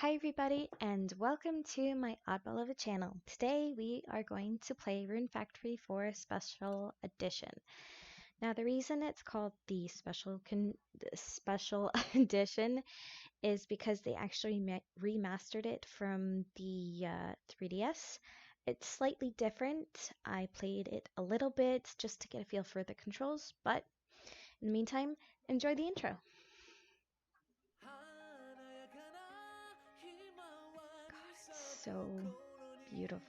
Hi everybody and welcome to my Oddball of a channel. Today we are going to play Rune Factory 4 Special Edition. Now the reason it's called the Special Edition is because they actually remastered it from the 3DS. It's slightly different. I played it a little bit just to get a feel for the controls, but in the meantime, enjoy the intro. So beautiful.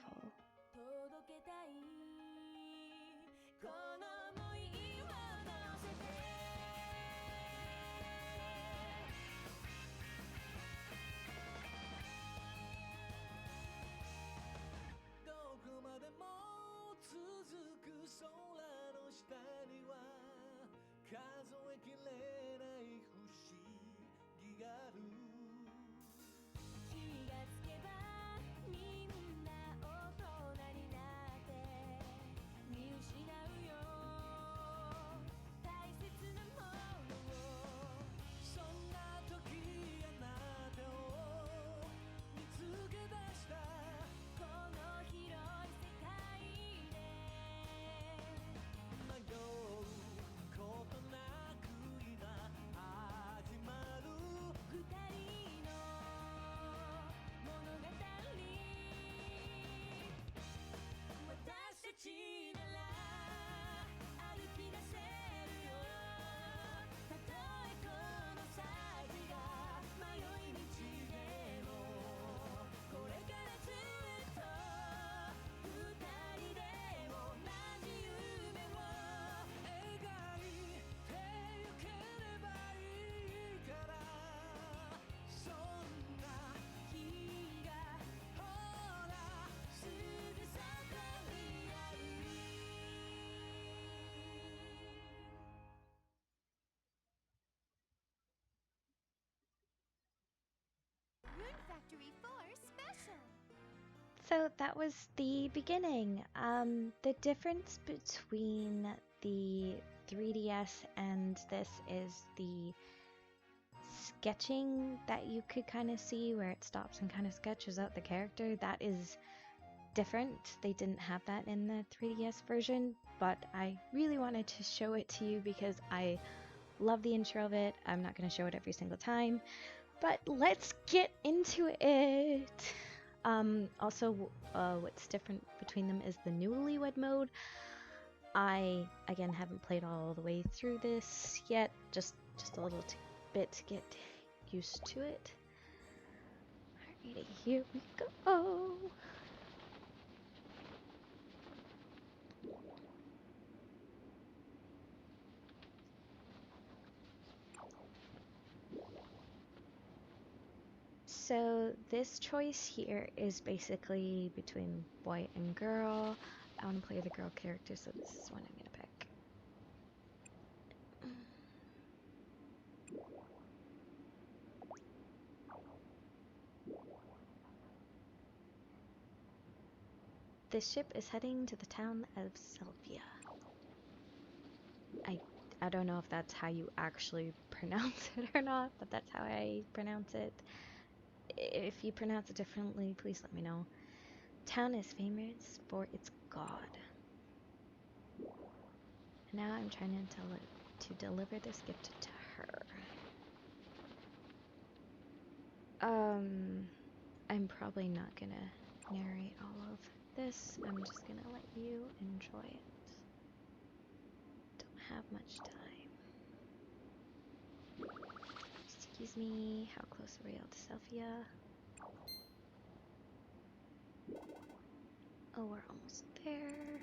Rune Factory 4 Special! So that was the beginning. The difference between the 3DS and this is the sketching that you could kind of see where it stops and kind of sketches out the character. That is different. They didn't have that in the 3DS version, but I really wanted to show it to you because I love the intro of it. I'm not going to show it every single time, but let's get into it. Also, what's different between them is the newlywed mode. I, again, haven't played all the way through this yet, just a little bit to get used to it. Alrighty, here we go. So this choice here is basically between boy and girl. I want to play the girl character, so this is what I'm going to pick. This ship is heading to the town of Sylvia. I don't know if that's how you actually pronounce it or not, but that's how I pronounce it. If you pronounce it differently, please let me know. Town is famous for its god. And now I'm trying to deliver this gift to her. I'm probably not gonna narrate all of this. I'm just gonna let you enjoy it. Don't have much time. Excuse me, how close are we out to Sylvia? Oh, we're almost there.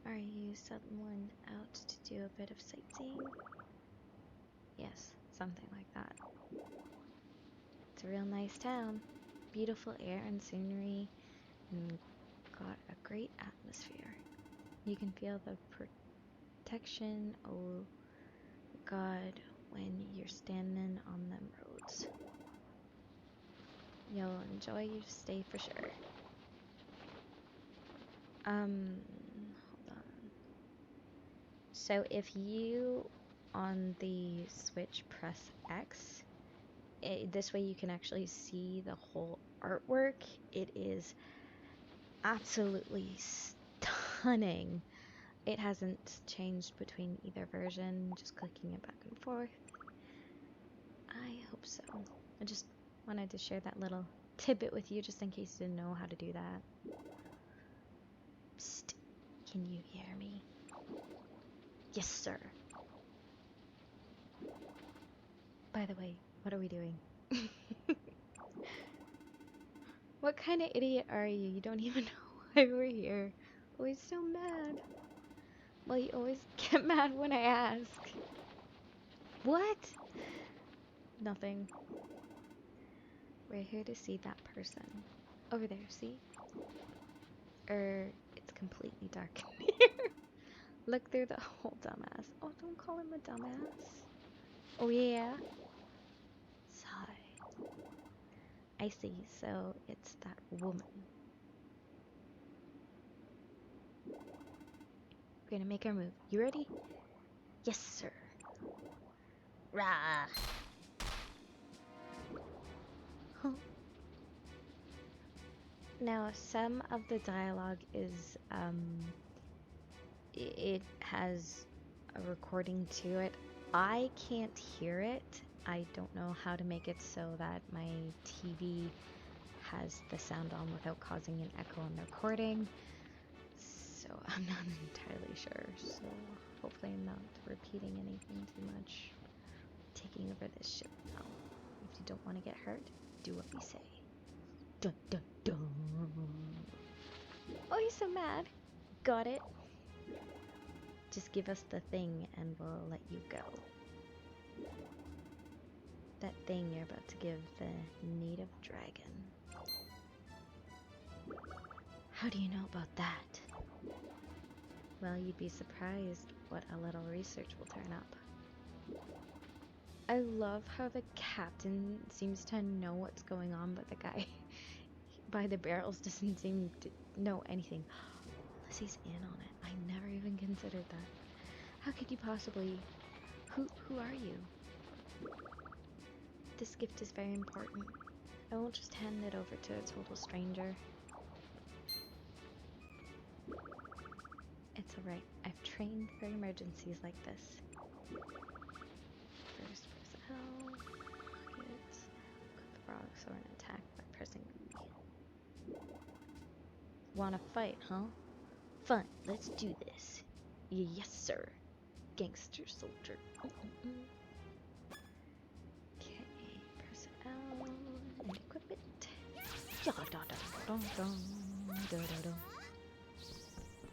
Are you someone out to do a bit of sightseeing? Yes, something like that. It's a real nice town. Beautiful air and scenery, and got a great atmosphere. You can feel the protection, oh God, when you're standing on them roads. You'll enjoy your stay for sure. Hold on. So if you on the Switch press X, this way you can actually see the whole artwork. It is absolutely stunning. It hasn't changed between either version, just clicking it back and forth. I hope so. I just wanted to share that little tidbit with you just in case you didn't know how to do that. Psst, can you hear me? Yes, sir. By the way, what are we doing? What kind of idiot are you? You don't even know why we're here. Always so mad. Well, you always get mad when I ask. What? Nothing. We're here to see that person. Over there, see? It's completely dark in here. Look through the whole dumbass. Oh, don't call him a dumbass. Oh, yeah? Sigh. I see, so it's that woman. We're gonna make our move. You ready? Yes, sir. Rah! Huh. Now, some of the dialogue is, it has a recording to it. I can't hear it. I don't know how to make it so that my TV has the sound on without causing an echo on the recording. So I'm not entirely sure. So hopefully I'm not repeating anything too much. Taking over this ship now. If you don't want to get hurt, do what we say. Dun dun dun. Oh, you're so mad. Got it. Just give us the thing and we'll let you go. That thing you're about to give the native dragon. How do you know about that? Well, you'd be surprised what a little research will turn up. I love how the captain seems to know what's going on, but the guy by the barrels doesn't seem to know anything. Unless he's in on it. I never even considered that. How could you possibly... Who are you? This gift is very important. I won't just hand it over to a total stranger. It's alright. I've trained for emergencies like this. First press L. Hit. Click the rocks or an attack by pressing B. Wanna fight, huh? Fine, let's do this. Yes, sir. Gangster soldier. Okay, press L and equip it. That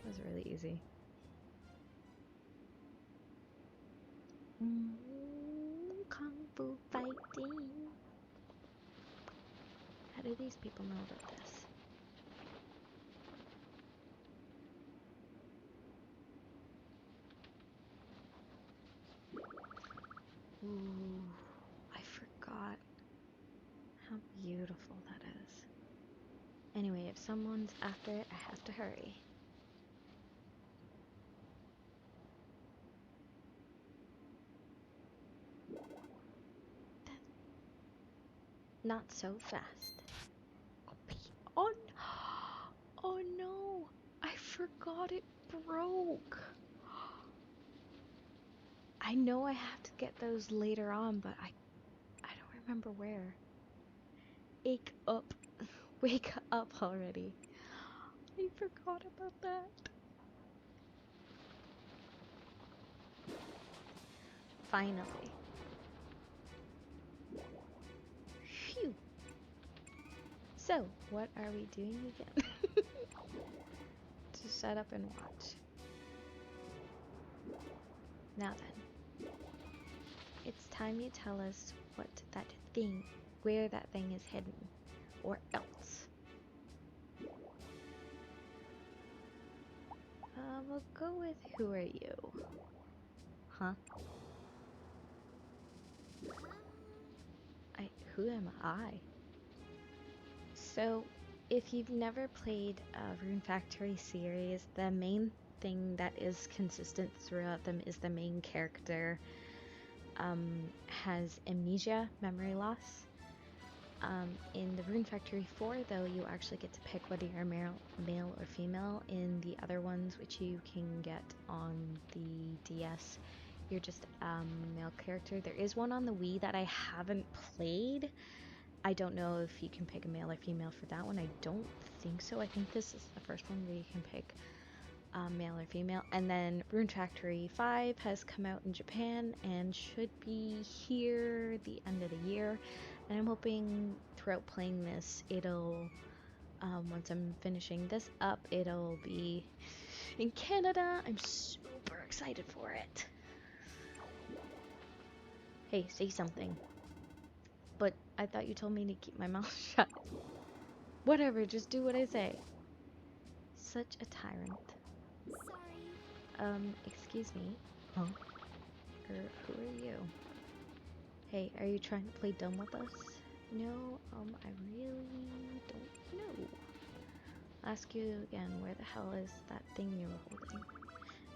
was really easy. Kung Fu fighting. How do these people know about this? Ooh, I forgot how beautiful that is. Anyway, if someone's after it, I have to hurry. Not so fast. Oh, oh no! I forgot it broke. I know I have to get those later on, but I don't remember where. Wake up. Wake up already. I forgot about that. Finally. Phew. So, what are we doing again? To shut up and watch. Now then. It's time you tell us what that thing, where that thing is hidden. Or else. We'll go with who are you? Huh? Who am I? So, if you've never played a Rune Factory series, the main thing that is consistent throughout them is the main character. has amnesia, memory loss. In the Rune Factory 4, though, you actually get to pick whether you're male or female. In the other ones, which you can get on the DS, you're just a male character. There is one on the Wii that I haven't played. I don't know if you can pick a male or female for that one. I don't think so. I think this is the first one where you can pick male or female. And then Rune Factory 5 has come out in Japan and should be here the end of the year. And I'm hoping throughout playing this, it'll, once I'm finishing this up, it'll be in Canada. I'm super excited for it. Hey, say something. But I thought you told me to keep my mouth shut. Whatever, just do what I say. Such a tyrant. Sorry. Excuse me. Huh? Who are you? Hey, are you trying to play dumb with us? No, I really don't know. I'll ask you again, where the hell is that thing you were holding?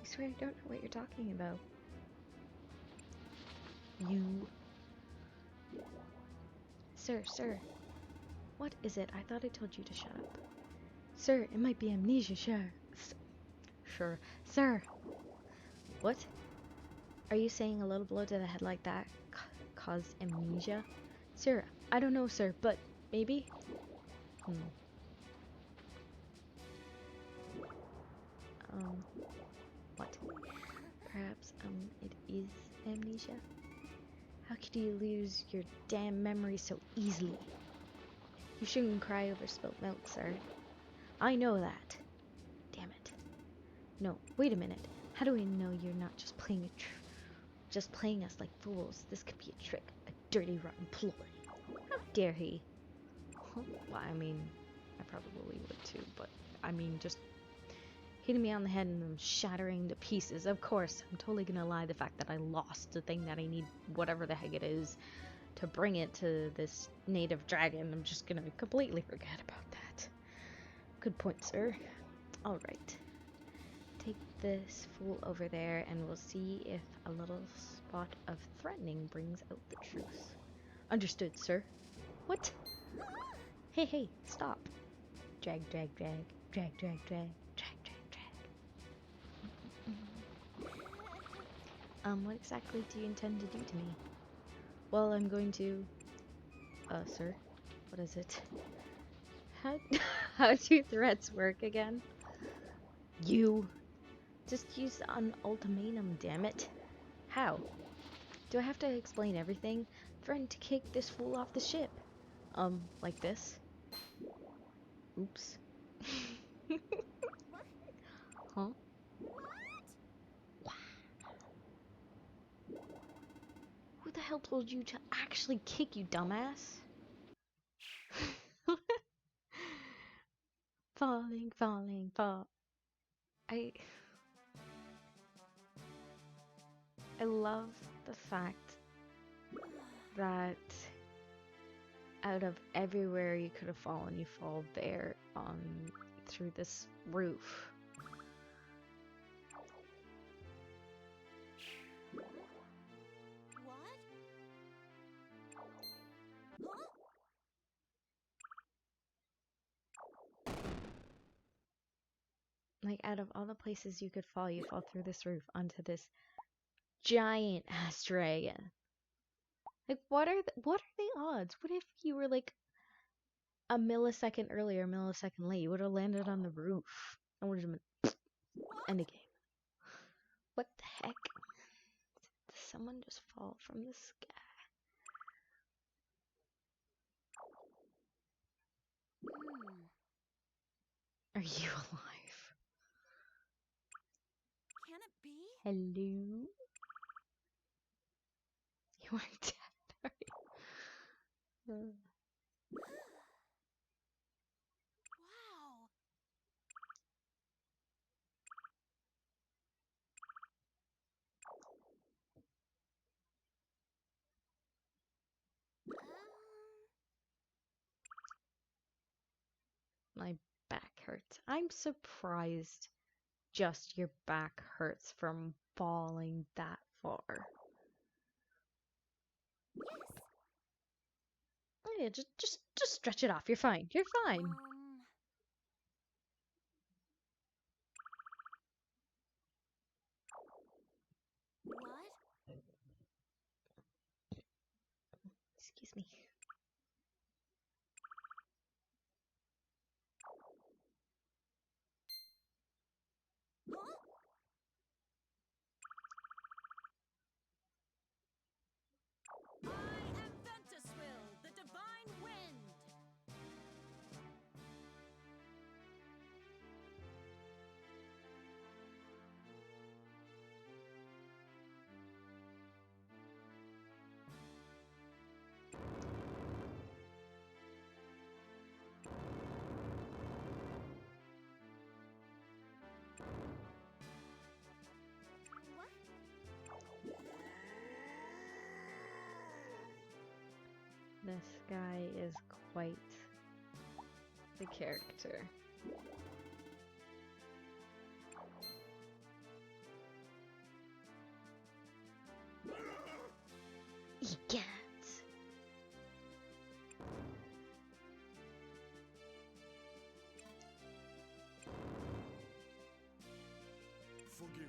I swear I don't know what you're talking about. You. Sir. What is it? I thought I told you to shut up. Sir, it might be amnesia, sure. Sure. Sir! What? Are you saying a little blow to the head like that caused amnesia? Sir, I don't know, sir, but maybe? What? Perhaps, it is amnesia? How could you lose your damn memory so easily? You shouldn't cry over spilt milk, sir. I know that. Damn it. No, wait a minute. How do I know you're not just playing just playing us like fools? This could be a trick, a dirty, rotten ploy. How dare he? Well, I mean, I probably would too, but I mean, just hitting me on the head and then shattering to pieces. Of course, I'm totally gonna lie the fact that I lost the thing that I need, whatever the heck it is, to bring it to this native dragon. I'm just gonna completely forget about that. Good point, sir. Alright. Take this fool over there and we'll see if a little spot of threatening brings out the truth. Understood, sir. What? Hey, stop. Drag. What exactly do you intend to do to me? Well, I'm going to... sir? What is it? How do threats work again? You! Just use an ultimatum, damn it. How? Do I have to explain everything? Threaten to kick this fool off the ship. Like this? Oops. Huh? Who the hell told you to actually kick, you dumbass? Fall. I love the fact that out of everywhere you could have fallen, you fall there on through this roof. Like, out of all the places you could fall, you fall through this roof onto this giant ass dragon. Like, what are the odds? What if you were like a millisecond earlier, a millisecond late? You would have landed on the roof. I would have been end the game. What the heck? Did someone just fall from the sky? Are you alive? Can it be? Hello? You aren't dead, are you? Wow. My back hurts. I'm surprised just your back hurts from falling that far. Yes. Oh, yeah, just stretch it off. You're fine. You're fine. What? Excuse me. Huh? I am Ventuswill, the divine wind. What? This guy is quite the character. Egad. Forgive me.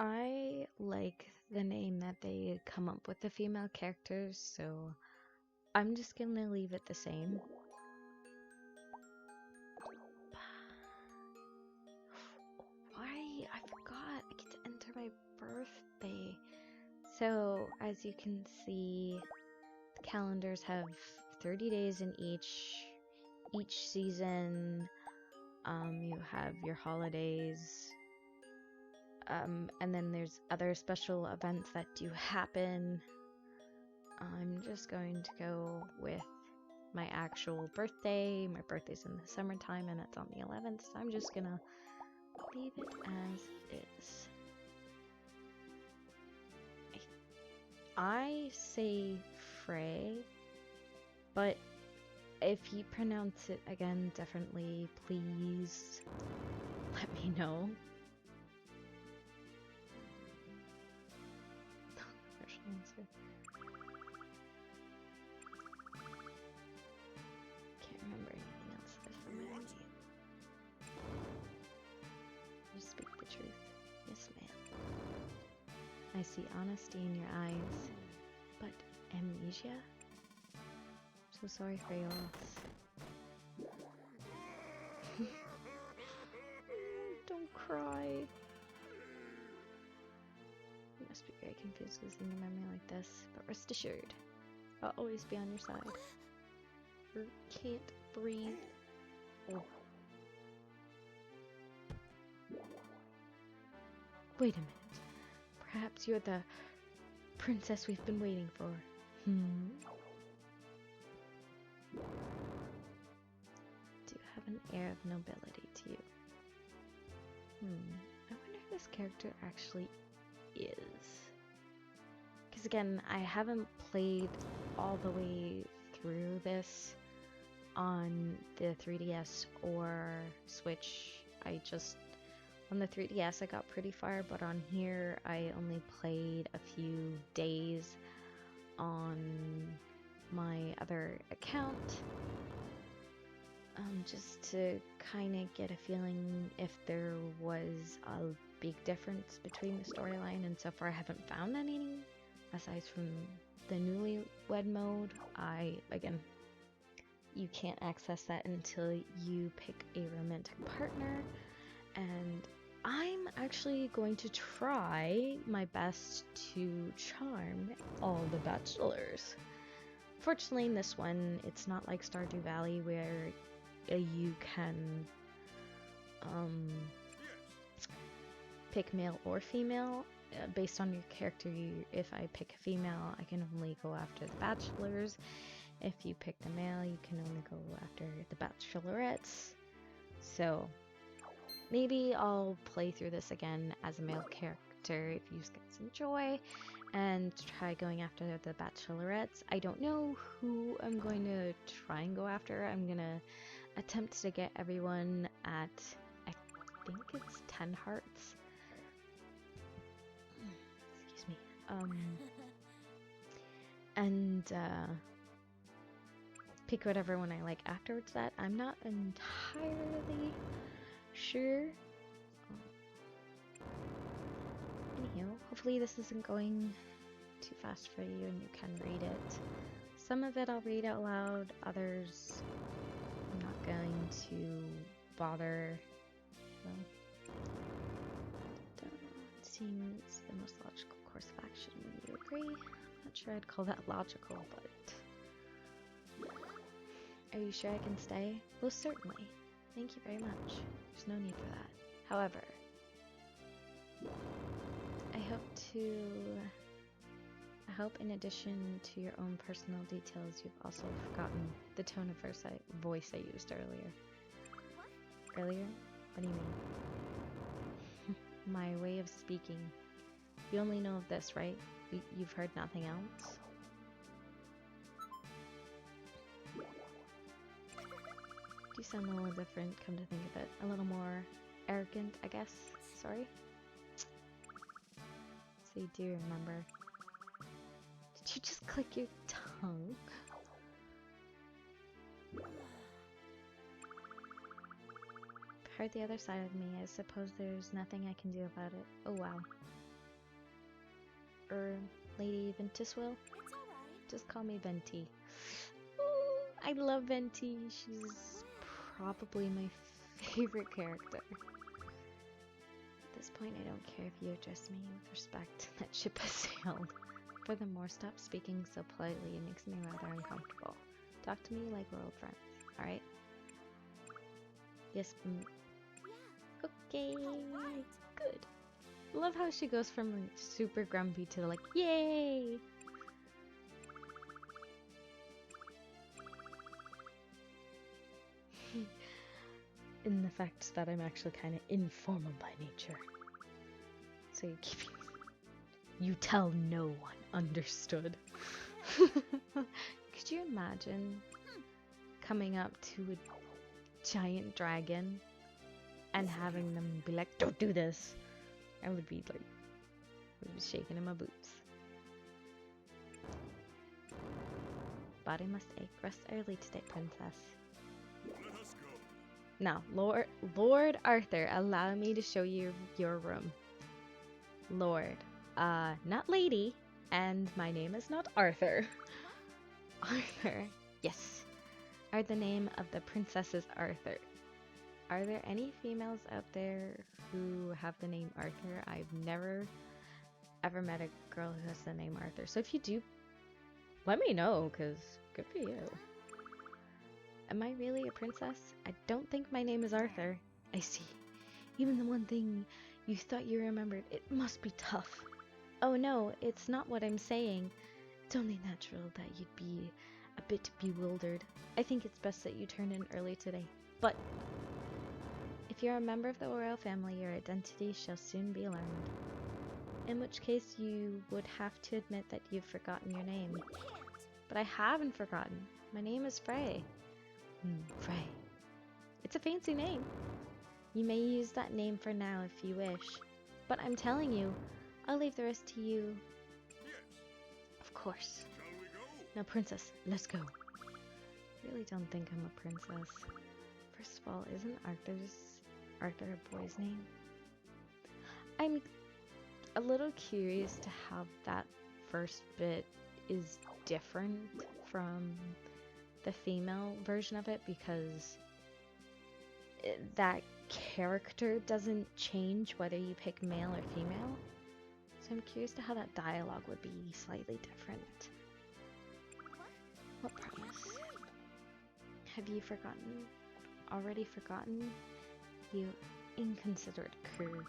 I like the name that they come up with the female characters, so I'm just gonna leave it the same. Why? I forgot. I get to enter my birthday. So, as you can see, the calendars have 30 days in each season. You have your holidays. And then there's other special events that do happen. I'm just going to go with my actual birthday. My birthday's in the summertime and it's on the 11th, so I'm just gonna leave it as is. I say Frey, but if you pronounce it again differently, please let me know. Can't remember anything else that's from my name. Just speak the truth. Yes, ma'am. I see honesty in your eyes, but amnesia? So sorry for your loss. Don't cry. You must be very confused losing a memory like this, but rest assured, I'll always be on your side. Can't breathe. Oh. Wait a minute. Perhaps you're the princess we've been waiting for. Do you have an air of nobility to you? I wonder if this character actually is. Because again, I haven't played all the way through this on the 3DS or Switch. On the 3DS I got pretty far, but on here I only played a few days on my other account. Just to kind of get a feeling if there was a big difference between the storyline, and so far I haven't found any, aside from the newlywed mode. Again, you can't access that until you pick a romantic partner, and I'm actually going to try my best to charm all the bachelors. Fortunately, in this one, it's not like Stardew Valley where you can pick male or female based on your character. If I pick a female, I can only go after the bachelors. If you pick the male, you can only go after the bachelorettes. So maybe I'll play through this again as a male character if you guys enjoy, and try going after the bachelorettes. I don't know who I'm going to try and go after. I'm gonna attempt to get everyone at, I think it's 10 hearts. Excuse me. And pick whatever one I like afterwards. That I'm not entirely sure. Anyhow, hopefully this isn't going too fast for you and you can read it. Some of it I'll read out loud, others I'm not going to bother. Well, seems the most logical course of action. You agree? Not sure I'd call that logical, but... Are you sure I can stay? Most certainly. Thank you very much. There's no need for that. However, I hope in addition to your own personal details, you've also forgotten the tone of voice I used earlier. What? Earlier? What do you mean? My way of speaking. You only know of this, right? You've heard nothing else? You sound a little different, come to think of it. A little more arrogant, I guess. Sorry? So you do remember. Did you just click your tongue? Heard the other side of me. I suppose there's nothing I can do about it. Oh wow. Lady Ventiswell? It's alright. Just call me Venti. Ooh, I love Venti. She's probably my favorite character. At this point, I don't care if you address me with respect. That ship has sailed. Furthermore, stop speaking so politely. It makes me rather uncomfortable. Talk to me like we're old friends, alright? Yes, okay. Alright. Good. Love how she goes from like, super grumpy to like, yay! In the fact that I'm actually kind of informal by nature. So you keep... You tell no one, understood? Could you imagine coming up to a giant dragon and having them be like, don't do this? I would be like, shaking in my boots. Body must ache. Rest early today, princess. Let us go. Now, Lord Arthur, allow me to show you your room. Lord, not lady, and my name is not Arthur. Arthur, yes, are the name of the princesses Arthur. Are there any females out there who have the name Arthur? I've never ever met a girl who has the name Arthur. So if you do, let me know, because good for you. Am I really a princess? I don't think my name is Arthur. I see. Even the one thing you thought you remembered, it must be tough. Oh no, it's not what I'm saying. It's only natural that you'd be a bit bewildered. I think it's best that you turn in early today. But if you're a member of the royal family, your identity shall soon be learned. In which case, you would have to admit that you've forgotten your name. You can't. But I haven't forgotten. My name is Frey. Frey. It's a fancy name. You may use that name for now if you wish. But I'm telling you, I'll leave the rest to you. Yes. Of course. Shall we go? Now, princess, let's go. Really don't think I'm a princess. First of all, isn't Arthur a boy's name? I'm a little curious to how that first bit is different from the female version of it, because that character doesn't change whether you pick male or female. So I'm curious to how that dialogue would be slightly different. What promise? Have you forgotten? Already forgotten? You inconsiderate cur.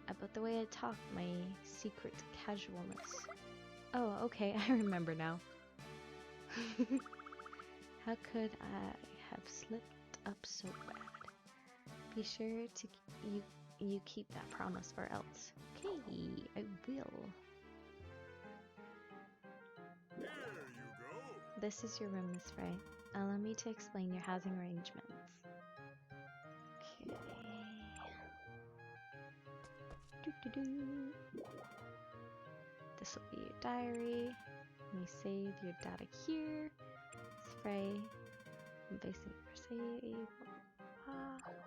About the way I talk, my secret casualness. Oh, okay, I remember now. How could I have slipped up so bad? Be sure to you keep that promise or else. Okay, I will. this is your room, Miss Frey. Allow me to explain your housing arrangements. Okay. This will be your diary. Let me save your data here. Miss Frey. I'm facing Versailles. Blah, blah, blah.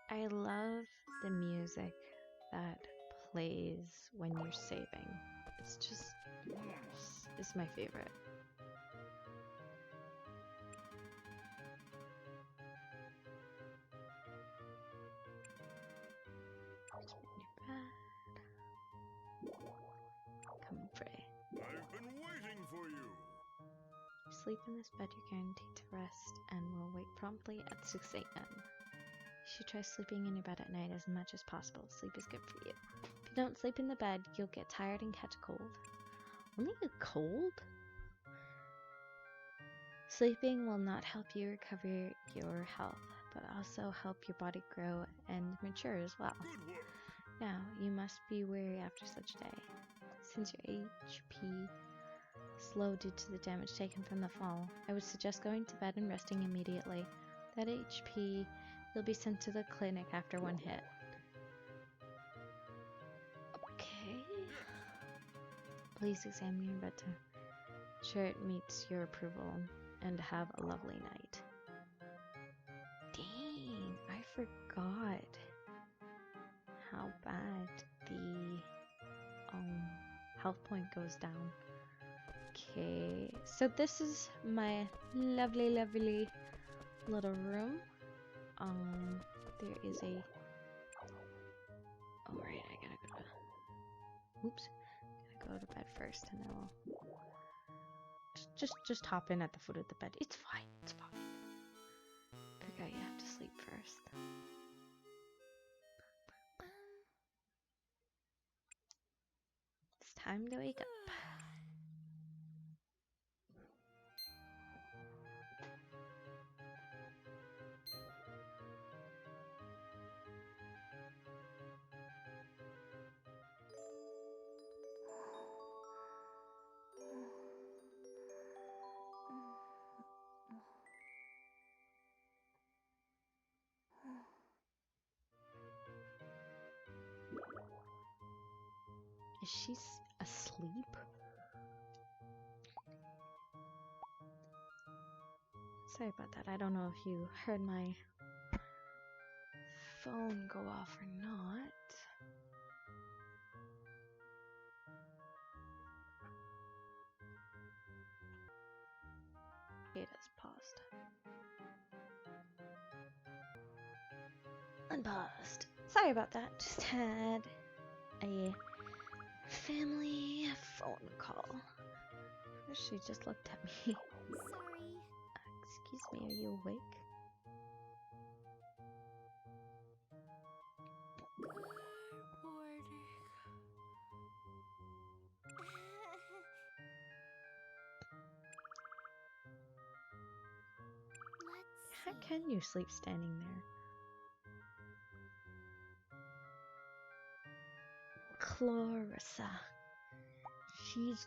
I love the music that plays when you're saving. It's just, it's my favorite. Come, Frey. I've been waiting for you. Sleep in this bed, you're guaranteed to rest and will wake promptly at 6 a.m. You should try sleeping in your bed at night as much as possible. Sleep is good for you. If you don't sleep in the bed, you'll get tired and catch a cold. Only a cold? Sleeping will not help you recover your health, but also help your body grow and mature as well. Good work. Now, you must be weary after such a day. Since your HP is low due to the damage taken from the fall, I would suggest going to bed and resting immediately. That HP, you'll be sent to the clinic after one hit. Okay. Please examine your bed to ensure it meets your approval and have a lovely night. Dang, I forgot how bad the health point goes down. Okay, so this is my lovely little room. There is a... Oh right, I gotta go to... Oops. Gotta go to bed first and then we'll... Just hop in at the foot of the bed. It's fine, it's fine. Forgot you have to sleep first. It's time to wake up. Is she asleep? Sorry about that. I don't know if you heard my phone go off or not. It has paused. Unpaused. Sorry about that. Just had a family phone call. She just looked at me. Sorry. Excuse me, are you awake? How can you sleep standing there? Clarissa. She's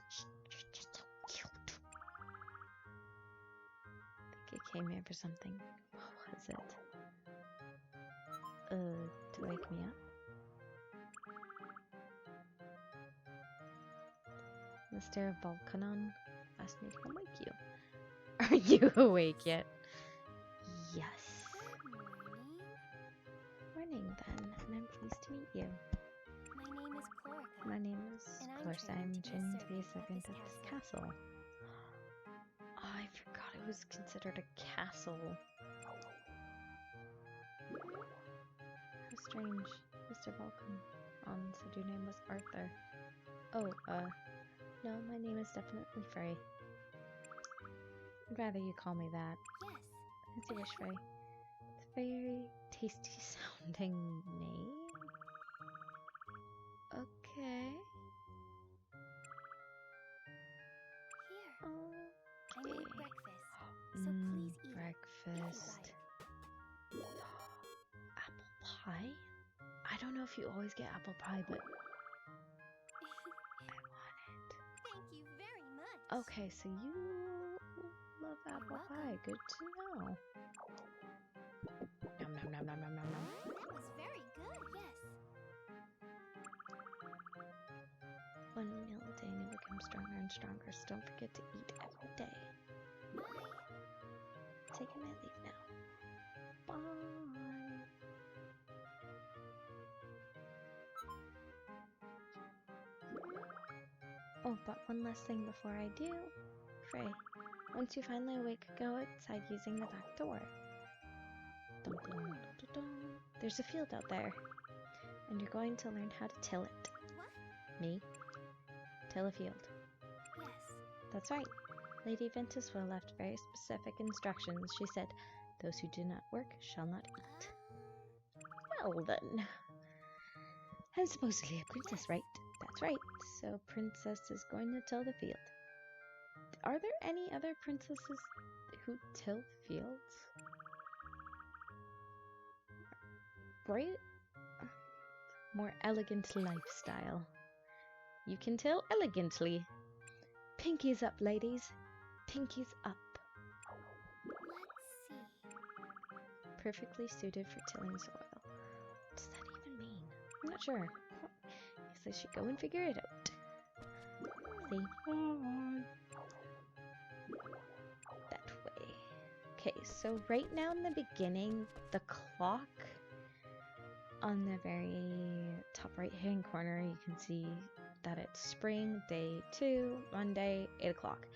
just so cute. I think I came here for something. What was it? To wake me up? Mr. Volcanon asked me to come wake you. Are you awake yet? Yes. Morning then, and I'm pleased to meet you. My name is My name Clorica. is And I'm Clarissa. I'm training training to be a at servant this of this castle. Oh, I forgot it was considered a castle. How strange. Mr. Volcanon said your name was Arthur. Oh, no, my name is definitely Frey. I'd rather you call me that. Yes. As you wish, Frey. It's a very tasty sounding name. Okay. Here. Oh, I made breakfast, so please eat it if you Breakfast. like. Apple pie? I don't know if you always get apple pie, but I want it. Thank you very much. Okay, so you love apple welcome. pie. Good to know. Nom nom nom nom nom nom nom. That was very good. Yes. One meal a day and you become stronger and stronger, so don't forget to eat every day. Bye. Taking my leave now. Bye. Oh, but one last thing before I do. Frey, once you finally awake, go outside using the back door. Dun, dun, dun, dun, dun. There's a field out there, and you're going to learn how to till it. What? Me? Till a field. Yes. That's right. Lady Ventuswell left very specific instructions. She said, "Those who do not work shall not eat." Well then. I'm supposedly a princess, right? That's right. So Princess is going to till the field. Are there any other princesses who till fields? Great. More elegant lifestyle. You can till elegantly. Pinkies up, ladies. Pinkies up. Let's see. Perfectly suited for tilling soil. What does that even mean? I'm not sure. Guess I should go and figure it out. See? That way. Okay, so right now in the beginning, the clock on the very top right hand corner, you can see that it's spring, day 2, Monday, 8 o'clock.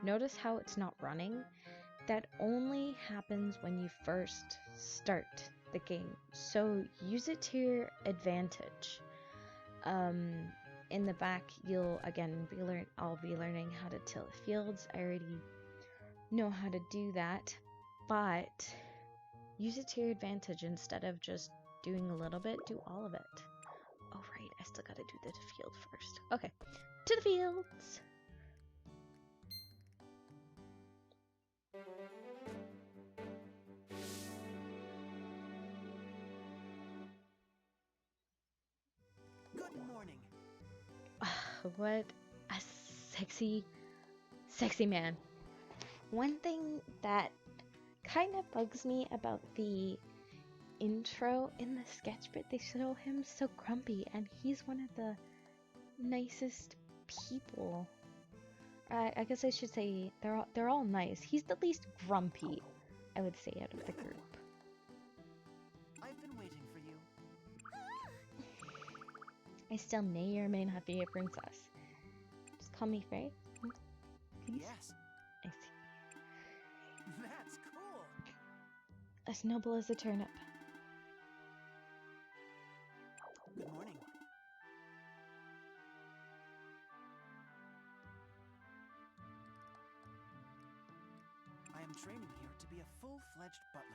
Notice how it's not running? That only happens when you first start the game. So use it to your advantage. In the back, I'll be learning how to till the fields. I already know how to do that, but use it to your advantage instead of just doing a little bit. Do all of it. Oh right, I still gotta do the field first. Okay, to the fields. Good morning. What a sexy man. One thing that kind of bugs me about the intro in the sketch bit, they show him so grumpy, and he's one of the nicest people. I guess I should say they're all nice. He's the least grumpy, I would say, out of the group. I've been waiting for you. I still may or may not be a princess. Just call me Frey, please. Yes, I see. that's cool. As noble as a turnip. Good morning. I am training here to be a full-fledged butler.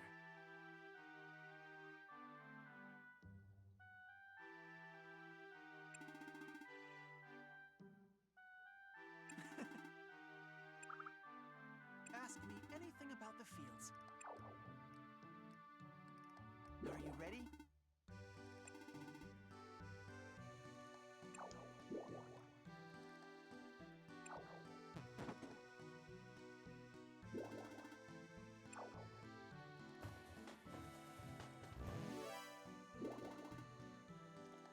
Ask me anything about the fields. Are you ready?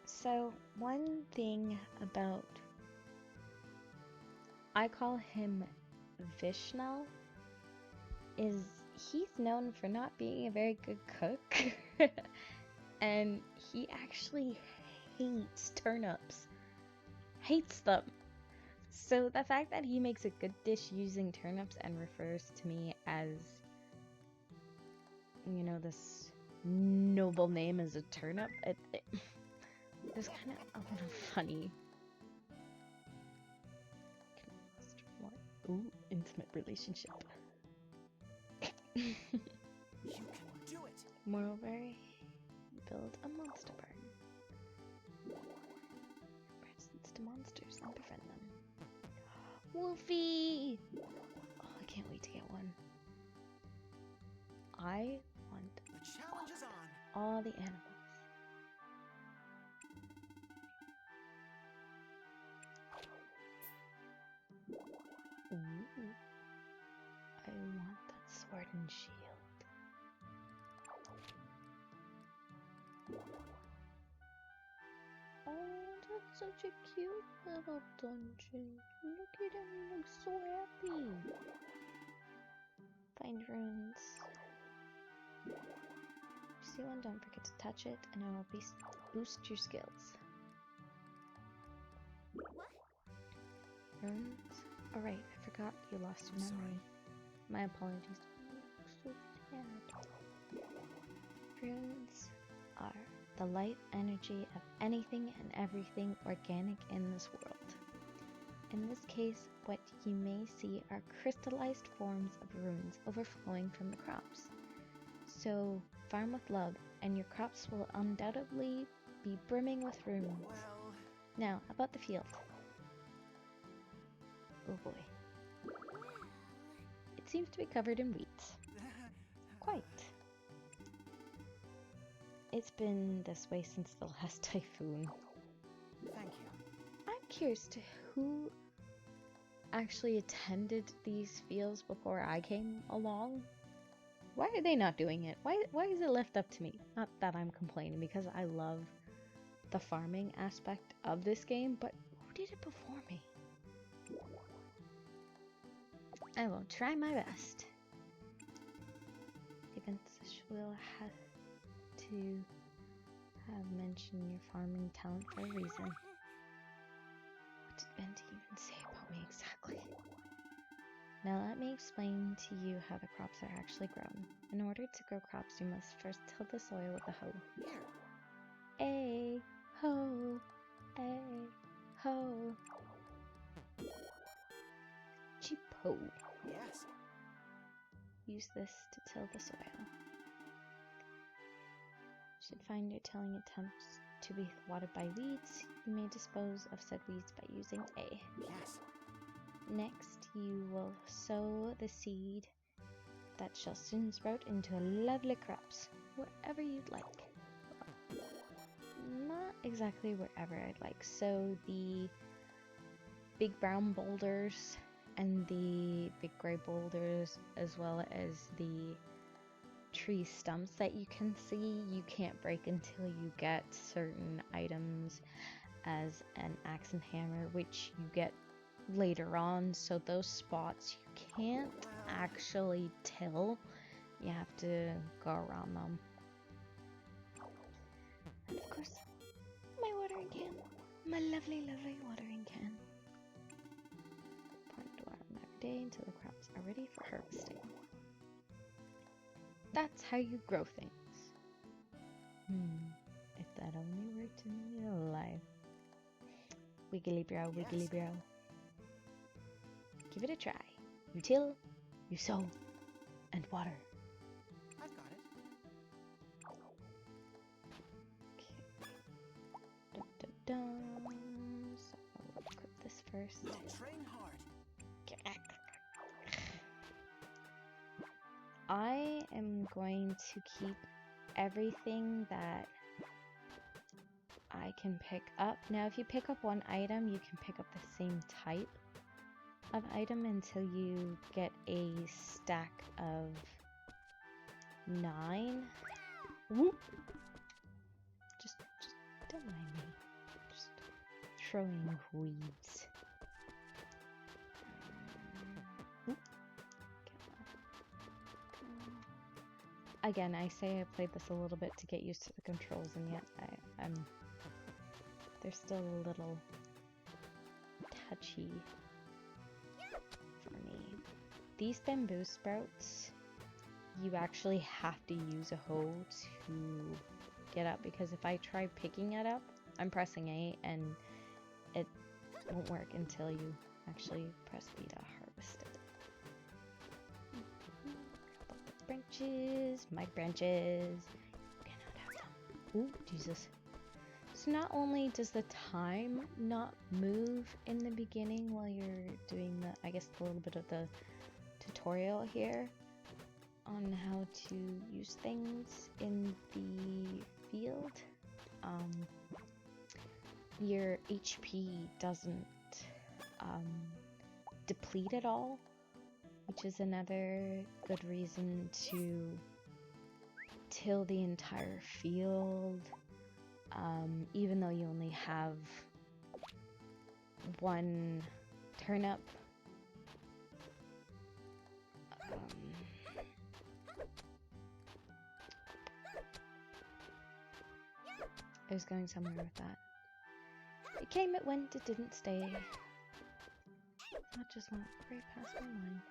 So, one thing about... I call him Vishnal, is he's known for not being a very good cook. And he actually hates turnips. Hates them. So the fact that he makes a good dish using turnips and refers to me as, you know, this noble name as a turnip, it was kind of a little funny. Ooh, intimate relationship. You can do it! Moreover, build a monster barn. Presence to monsters and befriend them. Wolfie! Oh, I can't I want The challenge is on. all the animals. Ooh. I want that sword and shield. Oh, that's such a cute little dungeon. Look at him, he looks so happy. Find runes. See one, don't forget to touch it, and it will boost your skills. What? Runes? Alright, I forgot you lost your memory. My apologies. So sad. Runes are the life energy of anything and everything organic in this world. In this case, what you may see are crystallized forms of runes overflowing from the crops. So, farm with love, and your crops will undoubtedly be brimming with runes. Well, Now, about the field. Oh boy. It seems to be covered in weeds. Quite. It's been this way since the last typhoon. thank you. I'm curious to who actually attended these fields before I came along. Why are they not doing it? Why is it left up to me? Not that I'm complaining, because I love the farming aspect of this game, but who did it before me? I will try my best. Events will have to have mentioned your farming talent for a reason. What did Venti even say about me exactly? Now let me explain to you how the crops are actually grown. In order to grow crops, you must first till the soil with a hoe. Here. A ho, a ho. Cheap hoe. Yes. Use this to till the soil. Should find your tilling attempts to be thwarted by weeds, you may dispose of said weeds by using A. Yes. Next, you will sow the seed that shall soon sprout into lovely crops, wherever you'd like. Not exactly wherever I'd like. So the big brown boulders and the big grey boulders, as well as the tree stumps that you can see, you can't break until you get certain items as an axe and hammer, which you get later on. So those spots you can't actually till. You have to go around them. And of course, my watering can. My lovely, lovely watering can. Plant water every day until the crops are ready for harvesting. That's how you grow things. If that only worked in real life. Wiggly brow, wiggly brow. Give it a try. You till, you sow, and water. I've got it. Okay. Dun, dun, dun. So I'll equip this first. We'll train hard. I am going to keep everything that I can pick up. Now, if you pick up one item, you can pick up the same type of item until you get a stack of 9. Whoop! Just don't mind me. Just throwing weeds. Whoop. Again, I say I played this a little bit to get used to the controls, and yet they're still a little touchy for me. These bamboo sprouts, you actually have to use a hoe to get up, because if I try picking it up, I'm pressing A and it won't work until you actually press B to harvest it. Branches, my branches. You cannot have them. Ooh, Jesus. So not only does the time not move in the beginning while you're doing the, I guess, a little bit of the tutorial here on on how to use things in the field. Your HP doesn't deplete at all, which is another good reason to till the entire field, even though you only have one turnip. I was going somewhere with that. It came, it went, it didn't stay. That just went right past my mind.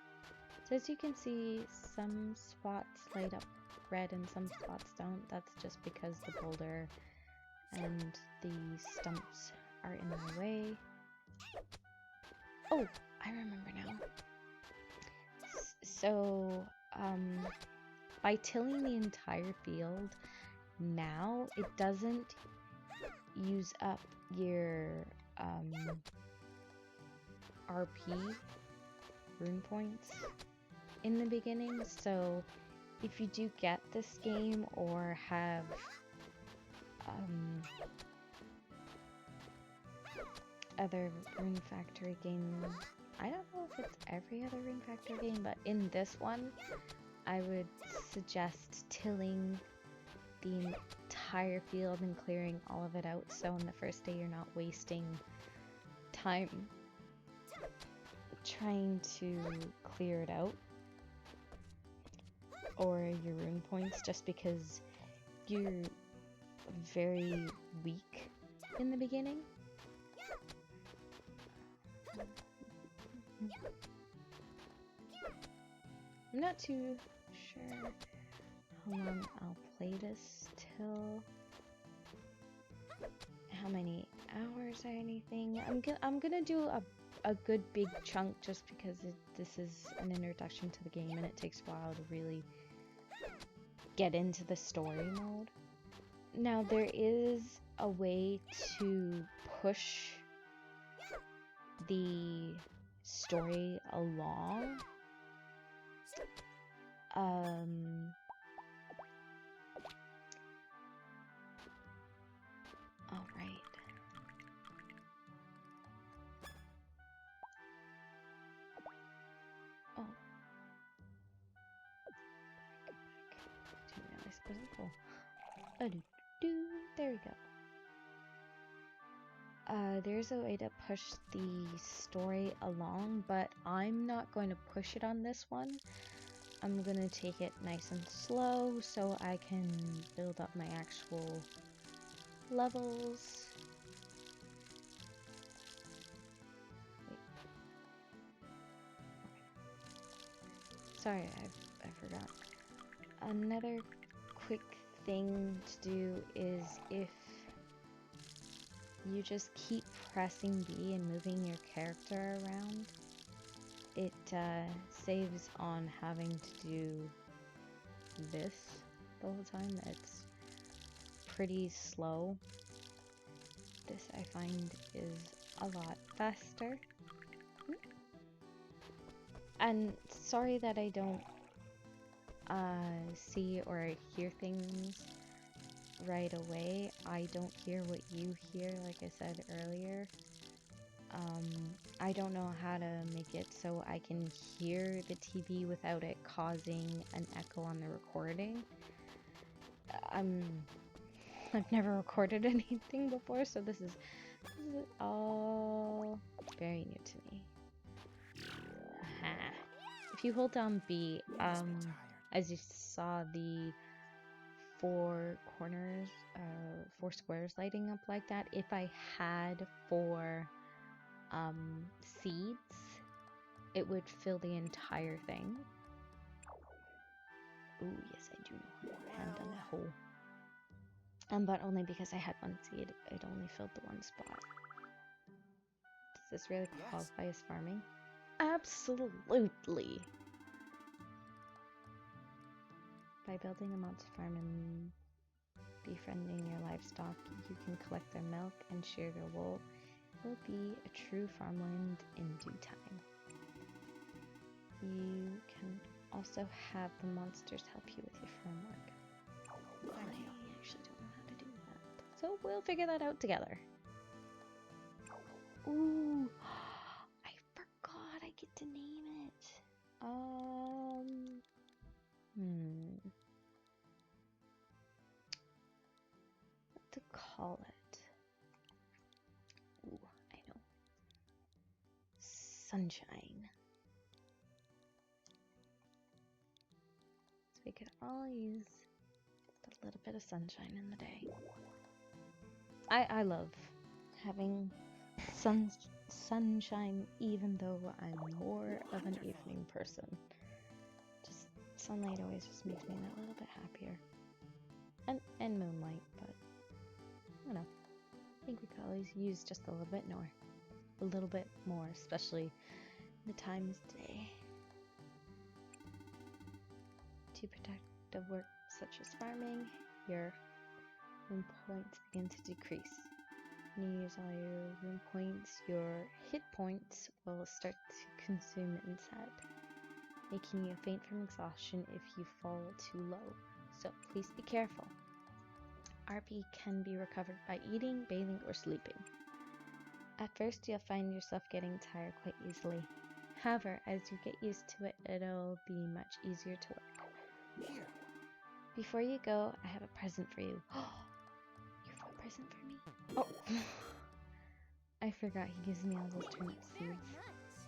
So as you can see, some spots light up red and some spots don't. That's just because the boulder and the stumps are in my way. Oh, I remember now. So, by tilling the entire field, now it doesn't use up your RP rune points in the beginning. So if you do get this game or have other Rune Factory games, I don't know if it's every other Rune Factory game, but in this one I would suggest tilling the entire field and clearing all of it out, so on the first day you're not wasting time trying to clear it out, or your rune points, just because you're very weak in the beginning. I'm not too sure how long I'll play this till, how many hours or anything. I'm gonna do a good big chunk, just because this is an introduction to the game and it takes a while to really get into the story mode. Now there is a way to push the story along. All right. Oh. Didn't realize it wasn't full. There we go. There's a way to push the story along, but I'm not going to push it on this one. I'm gonna take it nice and slow so I can build up my actual levels. Wait. Sorry, I forgot. Another quick thing to do is, if you just keep pressing B and moving your character around, it saves on having to do this the whole time. It's pretty slow. This I find is a lot faster. And sorry that I don't see or hear things right away. I don't hear what you hear, like I said earlier. I don't know how to make it so I can hear the TV without it causing an echo on the recording. I've never recorded anything before, so this is all very new to me. Aha. If you hold down B, as you saw the four corners, 4 squares lighting up like that, if I had 4 seeds, it would fill the entire thing. Ooh, yes, I do know. I haven't done that whole. But only because I had 1 seed, it only filled the 1 spot. Does this really qualify as farming? Absolutely! By building a monster farm and befriending your livestock, you can collect their milk and share their wool. It will be a true farmland in due time. You can also have the monsters help you with your farm work. Thank I you. actually don't know how to do that. So we'll figure that out together. Ooh, I forgot I get to name it. What to call it? Ooh, I know. Sunshine. So we could all use just a little bit of sunshine in the day. I love having sunshine, even though I'm more of an evening person. Just sunlight always just makes me that little bit happier. And moonlight, but I don't know. I think we could always use just a little bit more. A little bit more, especially in the times today. To productive work such as farming, your rune points begin to decrease. When you use all your rune points, your hit points will start to consume inside, making you faint from exhaustion if you fall too low. So please be careful. RP can be recovered by eating, bathing, or sleeping. At first, you'll find yourself getting tired quite easily. However, as you get used to it, it'll be much easier to work. Here. Before you go, I have a present for you. You have a present for me? Oh! I forgot he gives me all those turnip Very seeds. nice.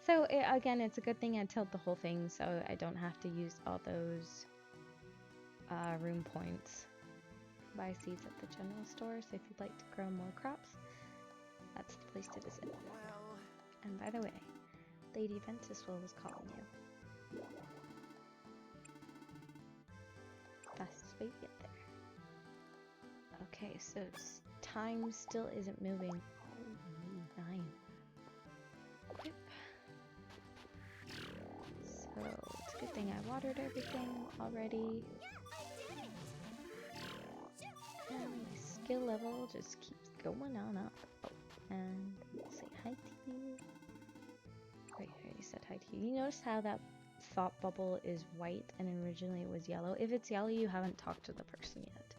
So, again, it's a good thing I tilled the whole thing, so I don't have to use all those rune points. Buy seeds at the general store, so if you'd like to grow more crops, that's the place to visit. Well, And by the way, Lady Ventuswell was calling you. Fastest way to get there. Okay, so time still isn't moving. Oh, 9. Yep. So it's a good thing I watered everything already. And my skill level just keeps going on up. Oh, and say hi to you. Wait, I already said hi to you. You notice how that thought bubble is white and originally it was yellow? If it's yellow, you haven't talked to the person yet.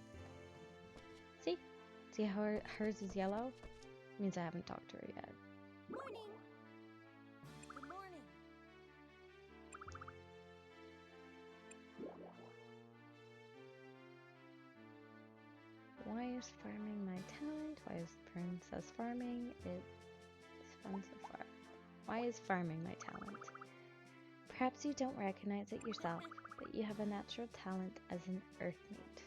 See? See how hers is yellow? Means I haven't talked to her yet. Morning. Good morning. Why is farming my talent? Why is princess farming? It's fun so far. Why is farming my talent? Perhaps you don't recognize it yourself, but you have a natural talent as an earthmate.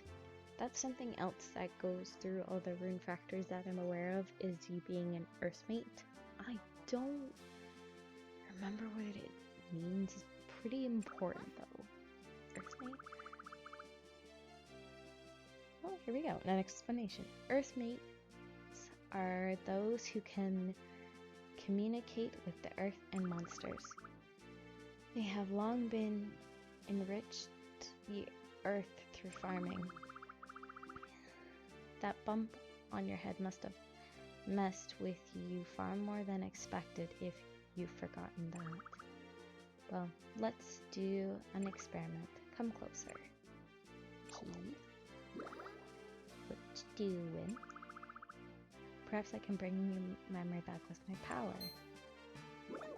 That's something else that goes through all the rune factors that I'm aware of, is you being an earthmate. I don't remember what it means. It's pretty important though. Earthmate? Oh, here we go. An explanation. Earthmates are those who can communicate with the earth and monsters. They have long been enriched the earth through farming. That bump on your head must have messed with you far more than expected if you've forgotten that. Well, let's do an experiment. Come closer. Keith. What you doing? Perhaps I can bring your memory back with my power. No way.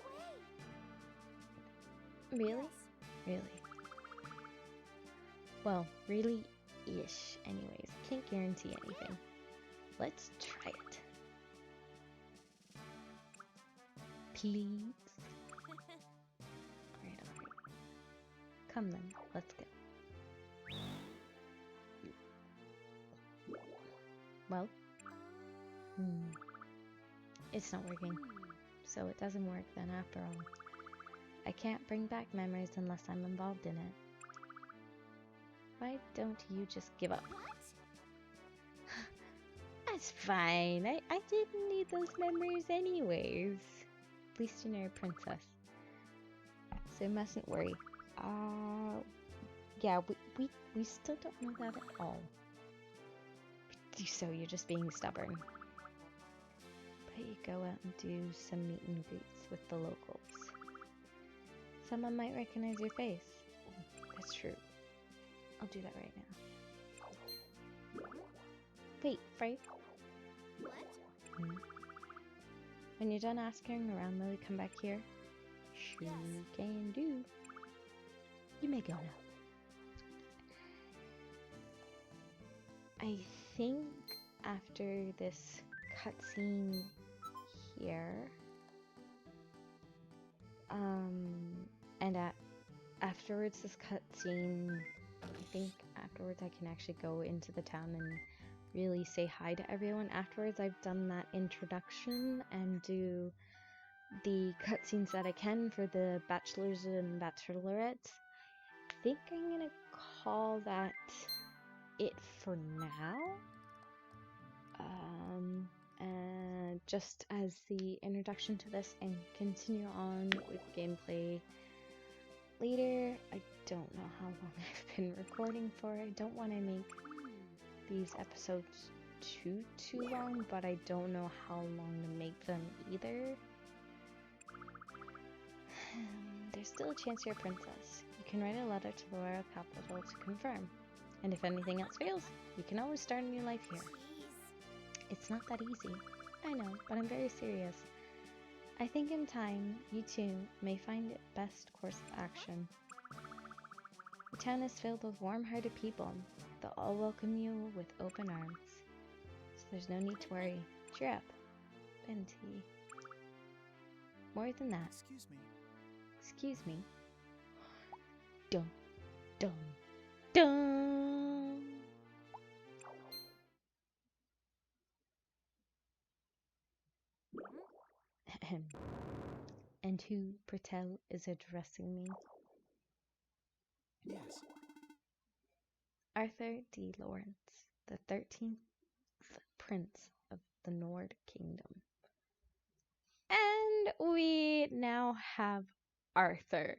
Really? Yes. Really? Well, really-ish anyways. Can't guarantee anything. Let's try it. Please? Alright, alright. Come then, let's go. Well? It's not working. So it doesn't work then after all. I can't bring back memories unless I'm involved in it. Why don't you just give up? What? That's fine. I didn't need those memories anyways. At least you know you're a princess. So you mustn't worry. Yeah, we still don't know that at all. So you're just being stubborn. But you go out and do some meet and greets with the locals. someone might recognize your face. That's true. I'll do that right now. Wait, Frey. What? When you're done asking around, Lily, come back here. Sure can do. You may go now. I think after this cutscene here, and afterwards this cutscene, I think afterwards I can actually go into the town and really say hi to everyone. Afterwards I've done that introduction and do the cutscenes that I can for the bachelors and bachelorettes. I think I'm gonna call that it for now. Just as the introduction to this, and continue on with gameplay later. I don't know how long I've been recording for. I don't want to make these episodes too long, but I don't know how long to make them either. There's still a chance you're a princess. You can write a letter to the royal capital to confirm. And if anything else fails, you can always start a new life here. It's not that easy. I know, but I'm very serious. I think in time, you too may find it best course of action. The town is filled with warm-hearted people. They'll all welcome you with open arms. So there's no need to worry. Cheer up. Benty. More than that. Excuse me. Excuse me. Dum, dum, dum. And who, Pertel, is addressing me? Yes. Arthur D. Lawrence, the 13th Prince of the Nord Kingdom. And we now have Arthur,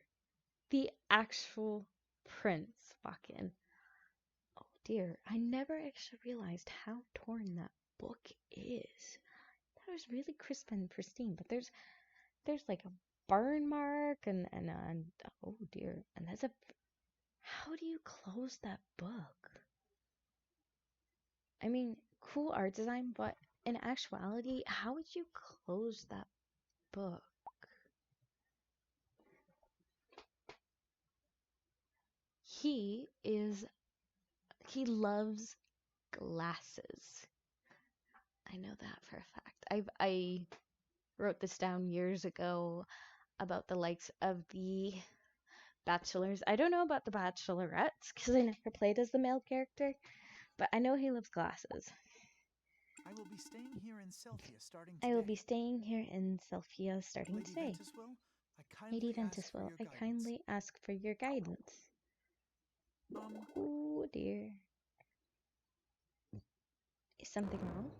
the actual prince. Fucking. Oh dear, I never actually realized how torn that book is. That was really crisp and pristine, but there's like a burn mark and oh dear, and that's a. How do you close that book? I mean, cool art design, but in actuality, how would you close that book? He loves glasses. I know that for a fact. I wrote this down years ago about the likes of the bachelors. I don't know about the bachelorettes because I never played as the male character, but I know he loves glasses. I will be staying here in Selphia starting I today. will be staying here in Selphia starting Lady today. Ventuswell, Lady Ventuswell, I kindly ask for your guidance. Oh dear. Is something wrong?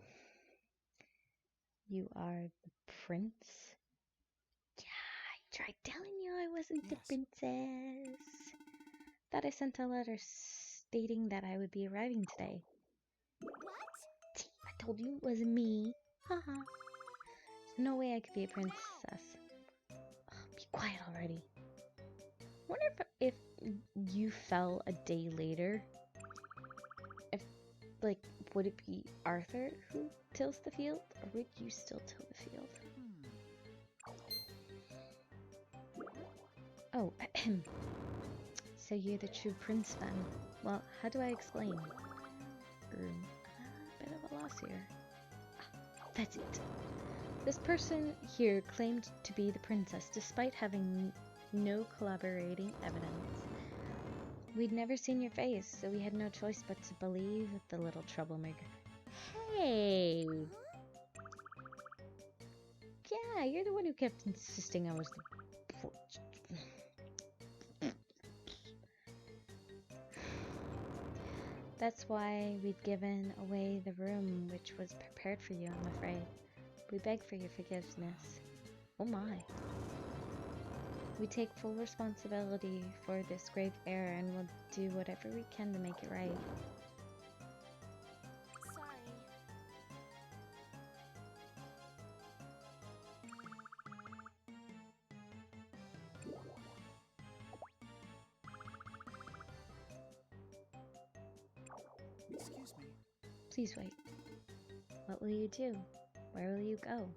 You are the prince? Yeah, I tried telling you I wasn't the princess. Thought I sent a letter stating that I would be arriving today. What? See, I told you it wasn't me. Haha. There's no way I could be a princess. Ugh, be quiet already. Wonder if you fell a day later, like, would it be Arthur who tills the field, or would you still till the field? Oh, so you're the true prince then. Well, how do I explain? A bit of a loss here. That's it. This person here claimed to be the princess despite having no corroborating evidence. We'd never seen your face, so we had no choice but to believe the little troublemaker. Hey! Yeah, you're the one who kept insisting I was the... That's why we'd given away the room which was prepared for you, I'm afraid. We beg for your forgiveness. Oh my. We take full responsibility for this grave error and will do whatever we can to make it right. Sorry. Please wait. What will you do? Where will you go?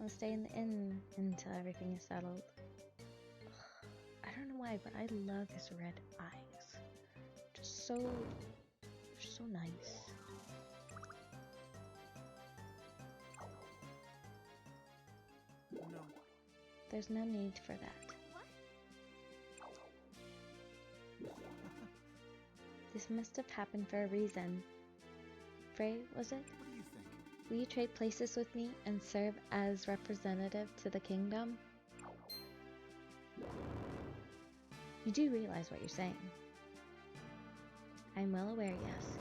I'll stay in the inn until everything is settled. I don't know why, but I love his red eyes. Just so nice. No. There's no need for that. This must have happened for a reason. Frey, was it? What do you think? Will you trade places with me and serve as representative to the kingdom? You do realize what you're saying. I'm well aware, yes.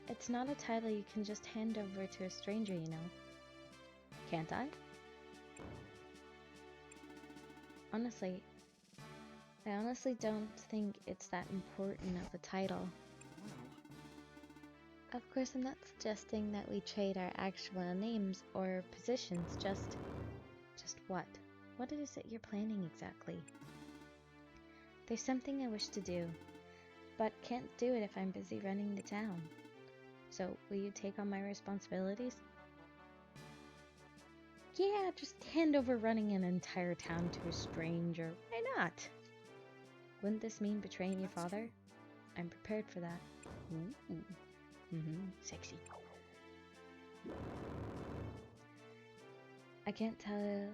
It's not a title you can just hand over to a stranger, you know. Can't I? I honestly don't think it's that important of a title. Well, Of course, I'm not suggesting that we trade our actual names or positions, just what? What is it you're planning exactly? There's something I wish to do, but can't do it if I'm busy running the town. So, will you take on my responsibilities? Yeah, just hand over running an entire town to a stranger. Why not? Wouldn't this mean betraying your That's father? true. I'm prepared for that. Ooh. Sexy. I can tell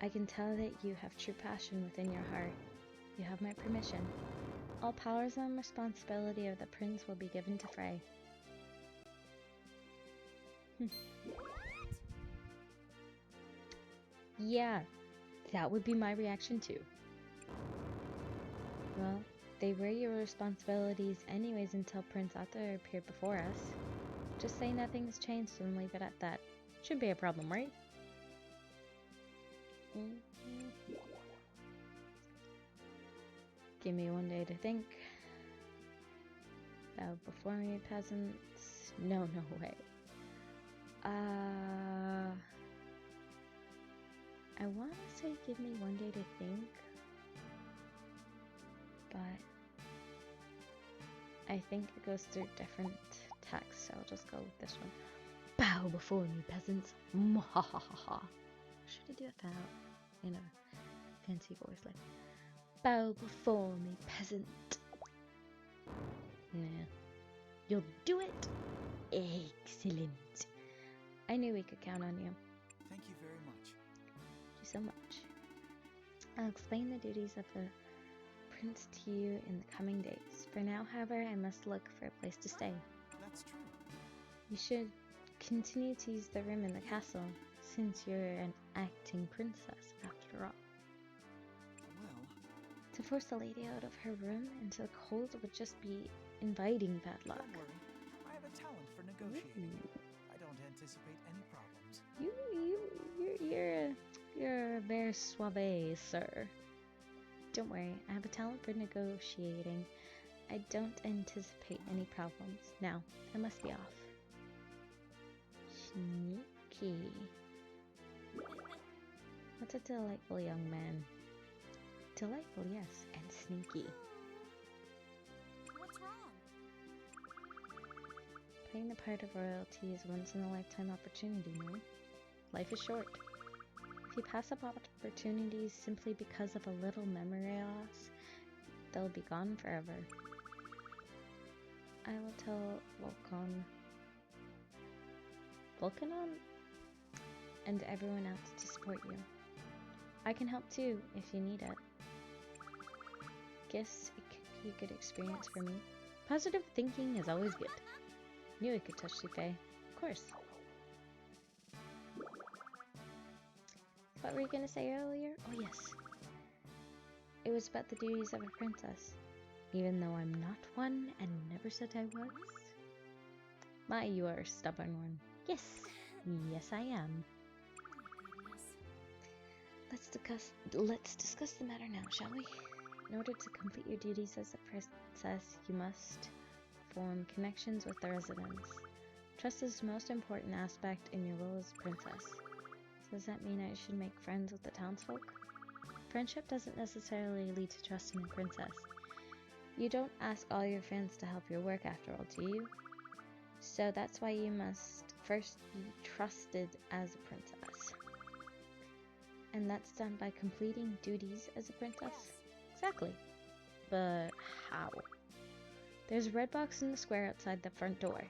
that you have true passion within your heart. You have my permission. All powers and responsibility of the prince will be given to Frey. Yeah, that would be my reaction too. Well, they were your responsibilities anyways until Prince Arthur appeared before us. Just say nothing's changed and leave it at that. Shouldn't be a problem, right? Give me one day to think. Bow before me, peasants. No way. I want to say give me one day to think, but I think it goes through different texts, so I'll just go with this one. Bow before me, peasants. Mwahaha. Should I do it that in a fancy voice, like bow before me, peasant? Nah. You'll do it. Excellent. I knew we could count on you. Thank you very much. Thank you so much. I'll explain the duties of the prince to you in the coming days. For now, however, I must look for a place to stay. That's true. You should continue to use the room in the castle, since you're an acting princess, after all. Well, To force a lady out of her room into the cold would just be inviting bad luck. don't worry. I have a talent for negotiating. I don't anticipate any problems. You're very suave, sir. Don't worry, I have a talent for negotiating. I don't anticipate any problems. Now, I must be off. Sneaky. What a delightful young man. Delightful, yes, and sneaky. What's wrong? Playing the part of royalty is a once-in-a-lifetime opportunity, no? Life is short. If you pass up opportunities simply because of a little memory loss, they'll be gone forever. I will tell Volcanon and everyone else to support you. I can help too, if you need it. Guess it could be a good experience for me. Positive thinking is always good. Knew I could touch Sufe. Of course. What were you gonna say earlier? Oh yes. It was about the duties of a princess. Even though I'm not one and never said I was. My, you are a stubborn one. Yes. Yes, I am. Goodness. Let's discuss the matter now, shall we? In order to complete your duties as a princess, you must form connections with the residents. Trust is the most important aspect in your role as a princess. So does that mean I should make friends with the townsfolk? Friendship doesn't necessarily lead to trust in a princess. You don't ask all your fans to help your work after all, do you? So that's why you must first be trusted as a princess. And that's done by completing duties as a princess? Exactly. But how? There's a red box in the square outside the front door.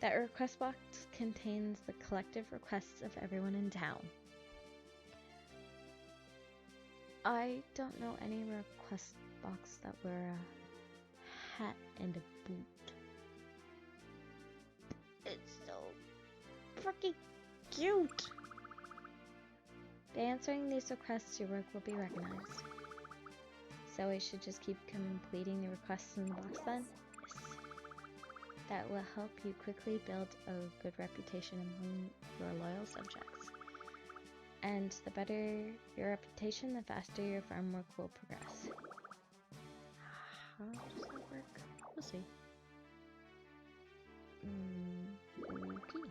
That request box contains the collective requests of everyone in town. I don't know any request box that wear a hat and a boot. It's so freaking cute! By answering these requests, your work will be recognized. So I should just keep completing the requests in the box then? Yes. That will help you quickly build a good reputation among your loyal subjects. And the better your reputation, the faster your farm work will progress. How does that work? We'll see. Okay.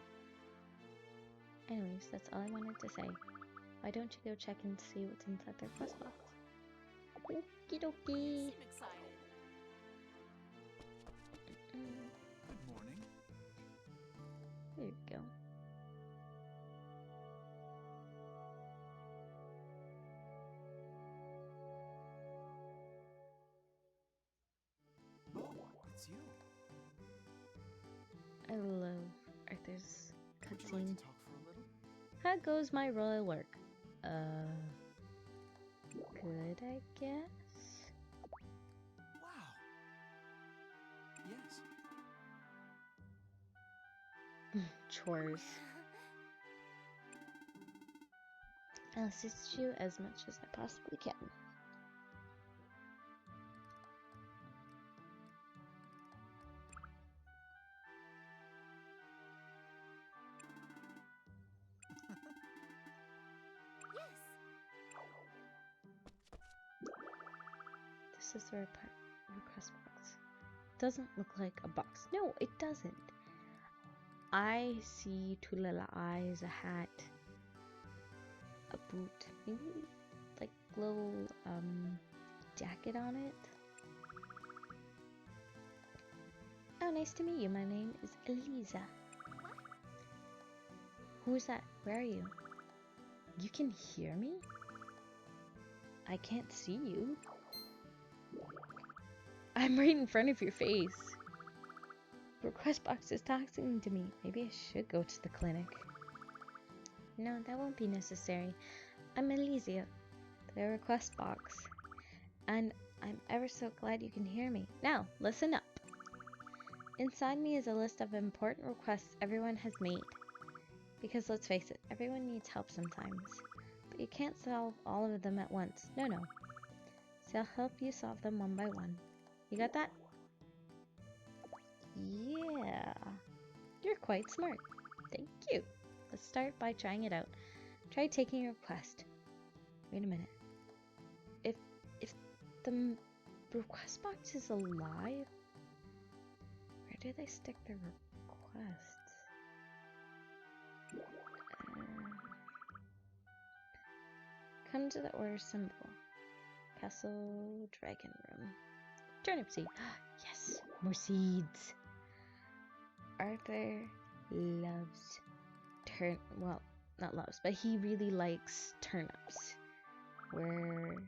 Anyways, that's all I wanted to say. Why don't you go check and see what's inside their quest box? Okie dokie. Seem excited. Good morning. There you go. Oh, it's you. I love Arthur's Would you like cutscene. to talk for a little? How goes my royal work? Good, I guess. Wow. Yes. Chores. I'll assist you as much as I possibly can. This is the request box. Doesn't look like a box. No, it doesn't. I see two little eyes, a hat, a boot, maybe like little jacket on it. Oh, nice to meet you. My name is Eliza. Who's that? Where are you? You can hear me? I can't see you. I'm right in front of your face. The request box is talking to me. Maybe I should go to the clinic. No, that won't be necessary. I'm Eliza, the request box. And I'm ever so glad you can hear me. Now, listen up. Inside me is a list of important requests everyone has made. Because let's face it, everyone needs help sometimes. But you can't solve all of them at once. No. So I'll help you solve them one by one. You got that? Yeah. You're quite smart. Thank you. Let's start by trying it out. Try taking your quest. Wait a minute. If the request box is alive, where do they stick their requests? Come to the order symbol. Castle Dragon Room. Turnip seed. Yes, more seeds. Arthur loves well, not loves, but he really likes turnips. Where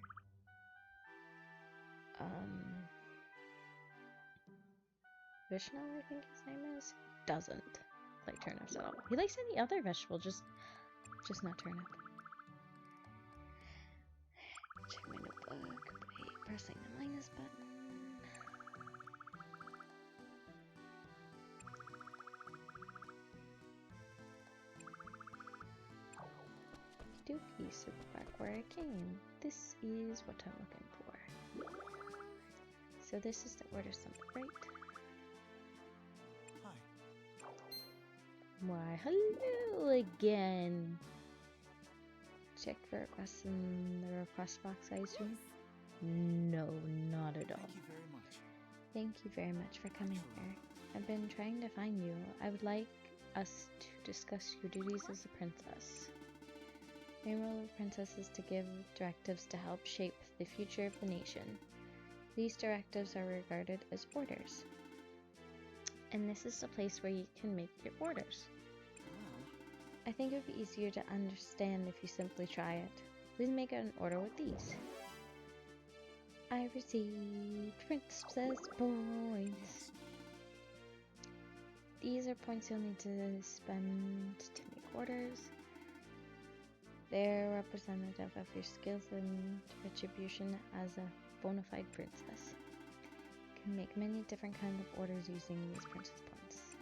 Vishnu, I think his name is, doesn't like turnips at all. He likes any other vegetable, just not turnip. Check my notebook by pressing the minus button. Dookie, so back where I came. This is what I'm looking for. So this is the order symbol, right? Hi. Why, hello again. Check for requests in the request box, I assume? No, not at all. Thank you very much. Thank you very much for coming here. I've been trying to find you. I would like us to discuss your duties as a princess. The main role of a princess is to give directives to help shape the future of the nation. These directives are regarded as orders. And this is the place where you can make your orders. Well, I think it would be easier to understand if you simply try it. Please make an order with these. I received princess points. yes. These are points you'll need to spend to make orders. They're representative of your skills and retribution as a bona fide princess. You can make many different kinds of orders using these princess points.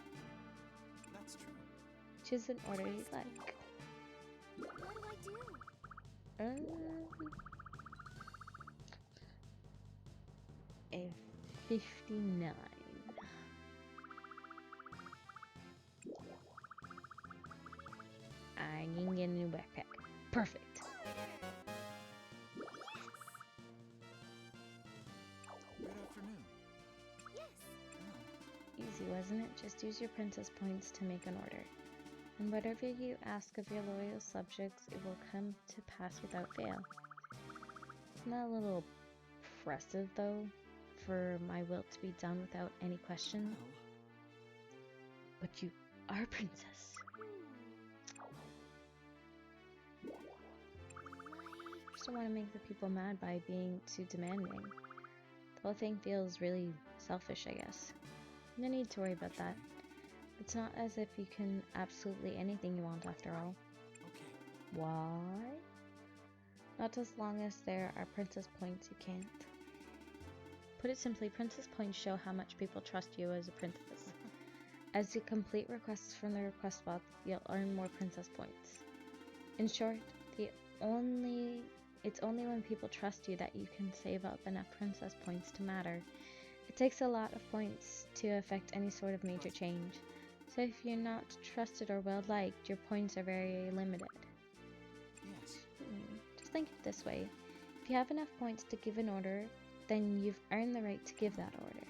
That's true. Choose an order you like. What do I do? A 59. I can get a new backpack. Perfect. Good afternoon. Yes. Well, Easy, wasn't it? Just use your princess points to make an order. And whatever you ask of your loyal subjects, it will come to pass without fail. Isn't that a little oppressive, though, for my will to be done without any question? well, But you are a princess. Just don't want to make the people mad by being too demanding. The whole thing feels really selfish, I guess. No need to worry about that. It's not as if you can absolutely anything you want after all. okay. Why? Not as long as there are princess points, you can't. Put it simply, princess points show how much people trust you as a princess. As you complete requests from the request box, you'll earn more princess points. In short, it's only when people trust you that you can save up enough princess points to matter. It takes a lot of points to affect any sort of major change. So if you're not trusted or well liked, your points are very limited. Yes. Just think of it this way. If you have enough points to give an order, then you've earned the right to give that order.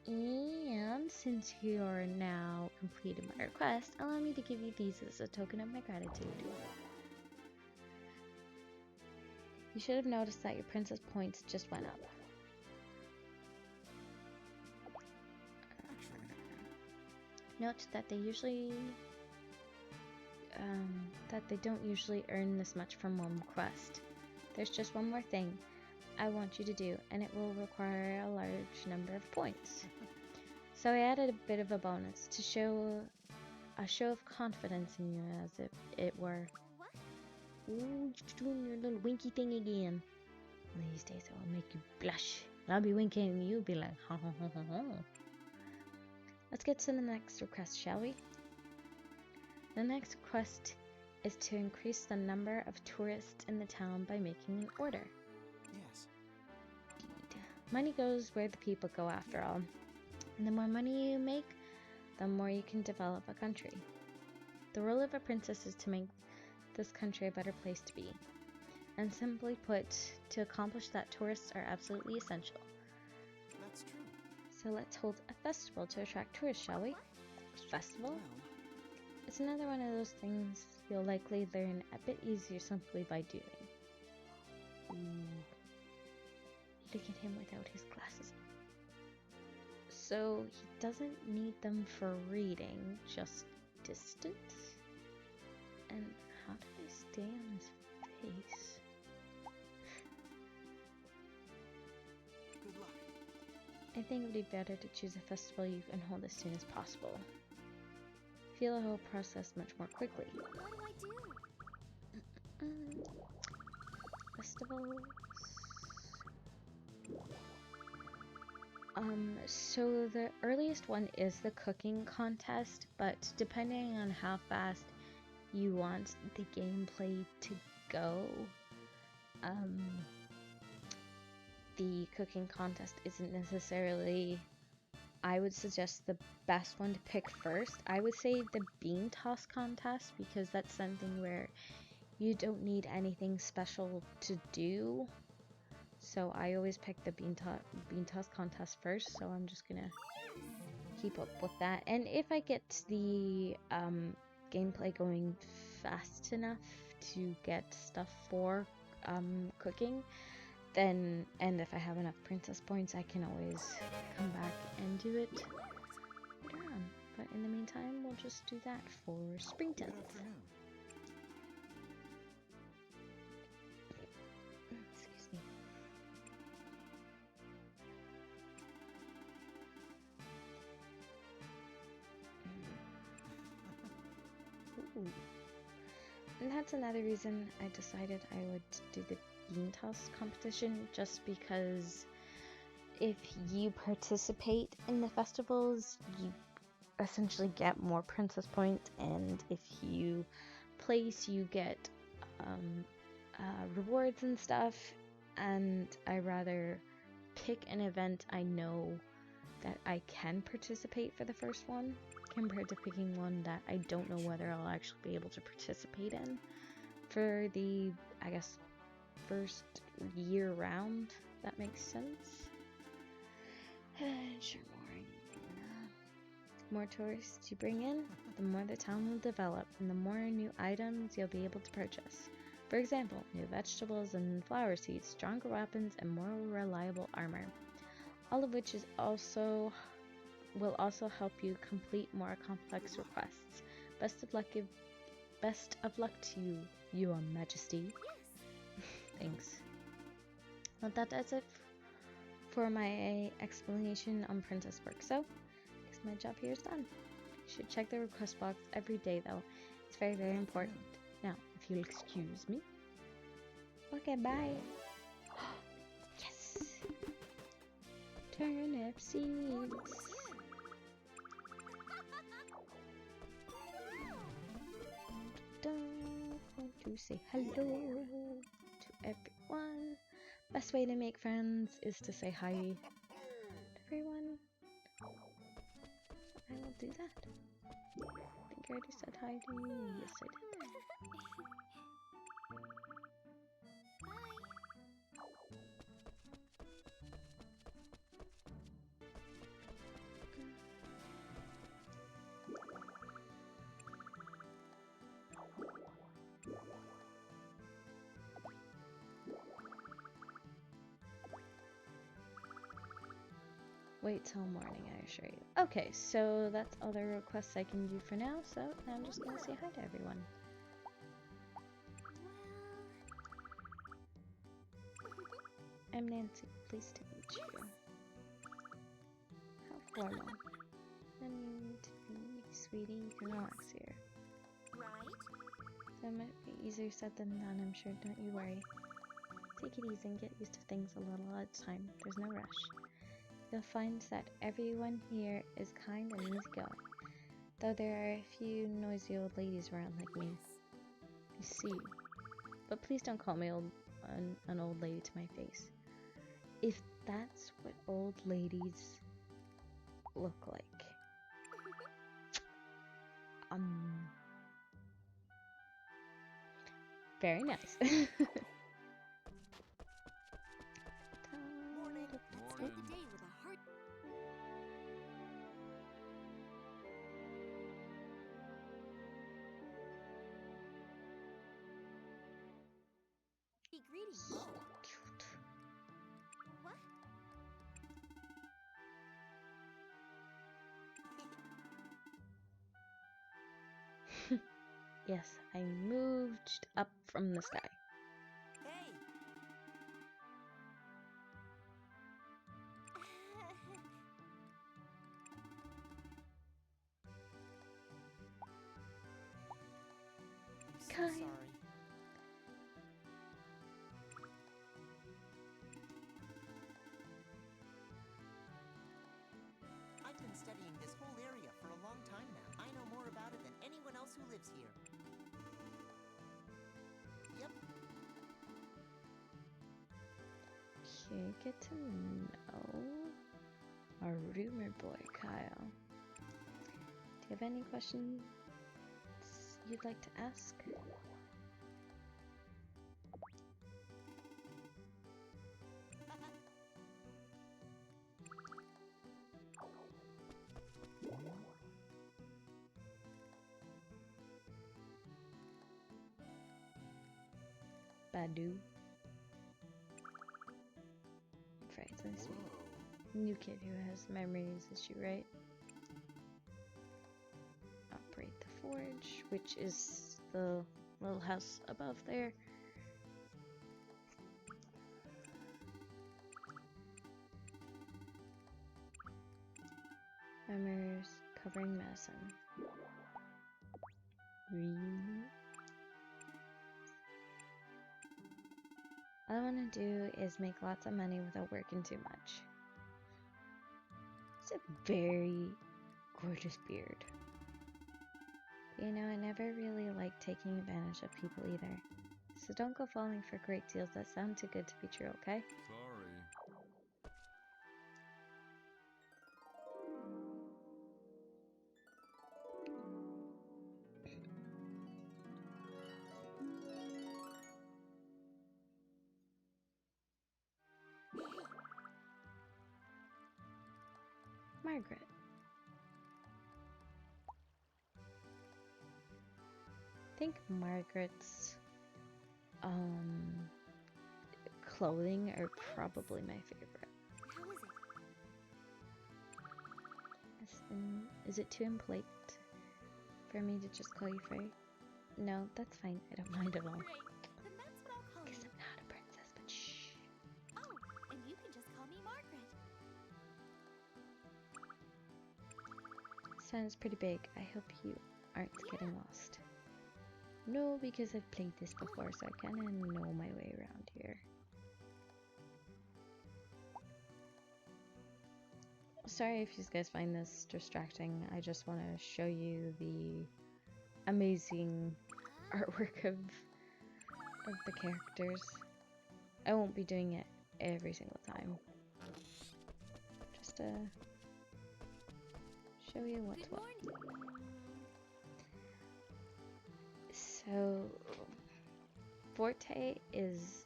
And since you are now completed my request, allow me to give you these as a token of my gratitude. You should have noticed that your princess points just went up. Actually, Note that they don't usually earn this much from one quest. There's just one more thing I want you to do, and it will require a large number of points. So I added a bit of a bonus to show a show of confidence in you, as if it were. What? Ooh, just doing your little winky thing again. One of these days I will make you blush. I'll be winking and you'll be like, ha ha ha ha ha. Let's get to the next request, shall we? The next request is to increase the number of tourists in the town by making an order. yes. Money goes where the people go, after all. And the more money you make, the more you can develop a country. The role of a princess is to make this country a better place to be. And simply put, to accomplish that, tourists are absolutely essential. That's true. So let's hold a festival to attract tourists, shall we? Festival? Well, It's another one of those things you'll likely learn a bit easier simply by doing. Ooh. Look at him without his glasses. So he doesn't need them for reading, just distance. And how do I stay on his face? good luck. I think it would be better to choose a festival you can hold as soon as possible. Feel the whole process much more quickly. What do I do? Festivals. So the earliest one is the cooking contest, but depending on how fast you want the gameplay to go, the cooking contest isn't necessarily, I would suggest, the best one to pick first. I would say the bean toss contest, because that's something where you don't need anything special to do. So I always pick the bean toss contest first, so I'm just gonna keep up with that. And if I get the gameplay going fast enough to get stuff for cooking, then, and if I have enough princess points, I can always come back and do it later on. But in the meantime, we'll just do that for Springtime. Good afternoon. Excuse me. Ooh. And that's another reason I decided I would do the bean toss competition, just because if you participate in the festivals, you essentially get more princess points, and if you place, you get rewards and stuff. And I rather pick an event I know that I can participate for the first one, compared to picking one that I don't know whether I'll actually be able to participate in for the, I guess, first year round. That makes sense. Sure, more tourists you bring in, the more the town will develop, and the more new items you'll be able to purchase. For example, new vegetables and flower seeds, stronger weapons, and more reliable armor. All of which will also help you complete more complex requests. Best of luck to you, Your Majesty. Thanks. Well, that does it for my explanation on princess work. So, I guess my job here is done. You should check the request box every day, though. It's very, very important. Now, if you'll excuse me. Okay, bye. Yes. Turnip seeds. Want to say hello to everyone. Best way to make friends is to say hi to everyone. I will do that. I think I already said hi to you. Yes, I did. Wait till morning, I assure you. Okay, so that's all the requests I can do for now, so I'm just gonna say hi to everyone. I'm Nancy. Pleased to meet you. How formal. No need to be, sweetie. You can relax here. Right? That might be easier said than done, I'm sure. Don't you worry. Take it easy and get used to things a little at a time. There's no rush. You'll find that everyone here is kind and easygoing, though there are a few noisy old ladies around like me. You see. But please don't call me an old lady to my face. If that's what old ladies look like. Very nice. Morning. Start the day with a heart. Greetings. So cute. What? Yes, I moved up from the sky. Hey! I'm so Kyle. sorry. I've been studying this whole area for a long time now. I know more about it than anyone else who lives here. Yep. Okay, get to know our rumor boy, Kyle. Do you have any questions you'd like to ask? Badu. Right, so this Whoa. new kid who has memories issue, right? Operate the forge, which is the little house above there. Memories covering medicine. Really? All I want to do is make lots of money without working too much. It's a very gorgeous beard. You know, I never really liked taking advantage of people either. So don't go falling for great deals that sound too good to be true, okay? Sorry. Margaret. I think Margaret's clothing are probably my favorite. How is it? Is it too impolite for me to just call you Frey? No, that's fine. I don't mind at all. Great. Then that's what I'll call Because you. I'm not a princess, but shh. Oh, and you can just call me Margaret. Sounds pretty big. I hope you aren't getting lost. No, because I've played this before, so I kind of know my way around here. Sorry if you guys find this distracting. I just want to show you the amazing artwork of the characters. I won't be doing it every single time. Just to show you what's Good what. morning. So Forte is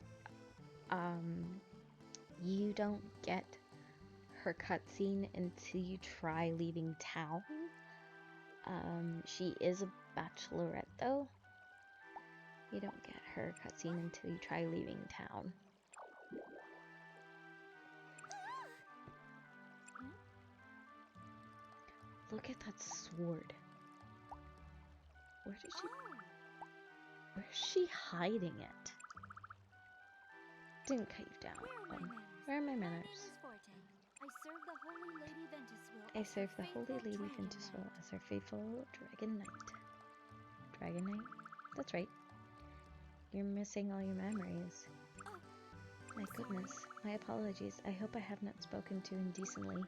you don't get her cutscene until you try leaving town. She is a bachelorette though. You don't get her cutscene until you try leaving town. Look at that sword. Where's she hiding it? Didn't cut you down. Where are my manners? Where are my My name manners? is Forte. I serve the Holy Lady Ventuswell as her faithful Dragon Knight. Dragon Knight? That's right. You're missing all your memories. Oh, My goodness. My apologies. I hope I have not spoken too indecently.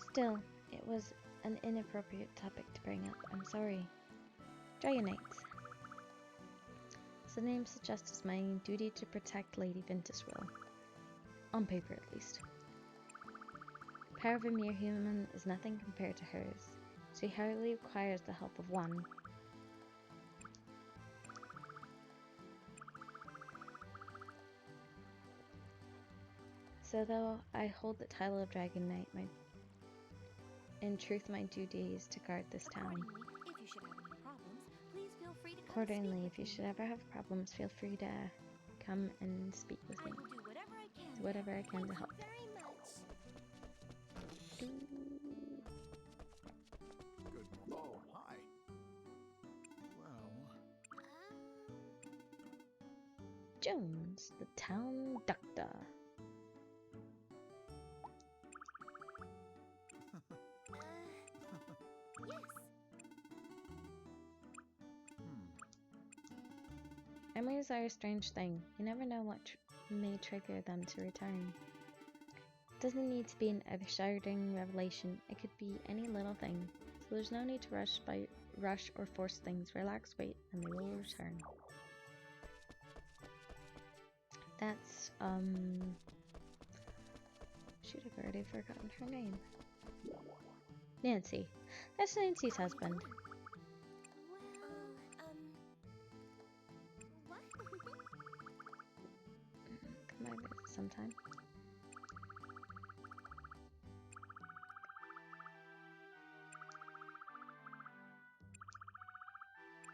Still, it was an inappropriate topic to bring up. I'm sorry. Dragon Knights. As the name suggests, it's my duty to protect Lady Ventuswell. On paper, at least. The power of a mere human is nothing compared to hers. She hardly requires the help of one. So though I hold the title of Dragon Knight, in truth my duty is to guard this town. Accordingly, if you should have any problems, please feel free to come Accordingly, if you should ever have problems, feel free to speak with me. come and speak with I me. will do whatever I can. Do whatever I can to help. Very much. Good. Oh, hi. Well, Jones, the town doctor. Yes. Memories are a strange thing. You never know what may trigger them to return. It doesn't need to be an earth-shattering revelation. It could be any little thing. So there's no need to rush or force things. Relax, wait, and they will return. That's shoot, I've already forgotten her name. Nancy. That's Nancy's husband. Well, what? Come by visit sometime.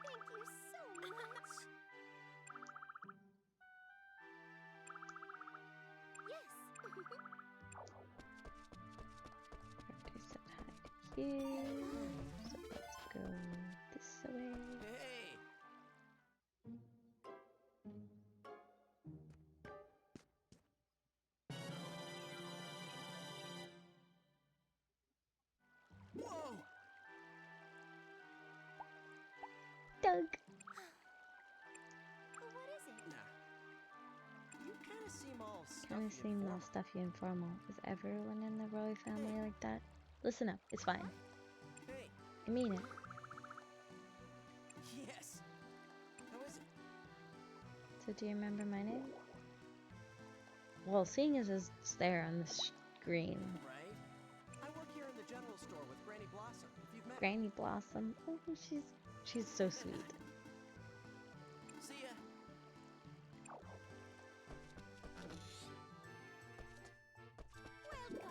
Thank you so much. you. So let's go this way. Hey! Whoa! Doug. What is it? Nah. You kind of seem all stuffy Kind of and seem all formal. stuffy and formal. Is everyone in the Roy family like that? Listen up, it's fine. Hey, I mean it. yes. How is it? So do you remember my name? Well, seeing as it's there on the screen. Right? I work here in the general store with Granny Blossom, if you've met her. Granny Blossom. Oh, she's so sweet. See ya. Welcome.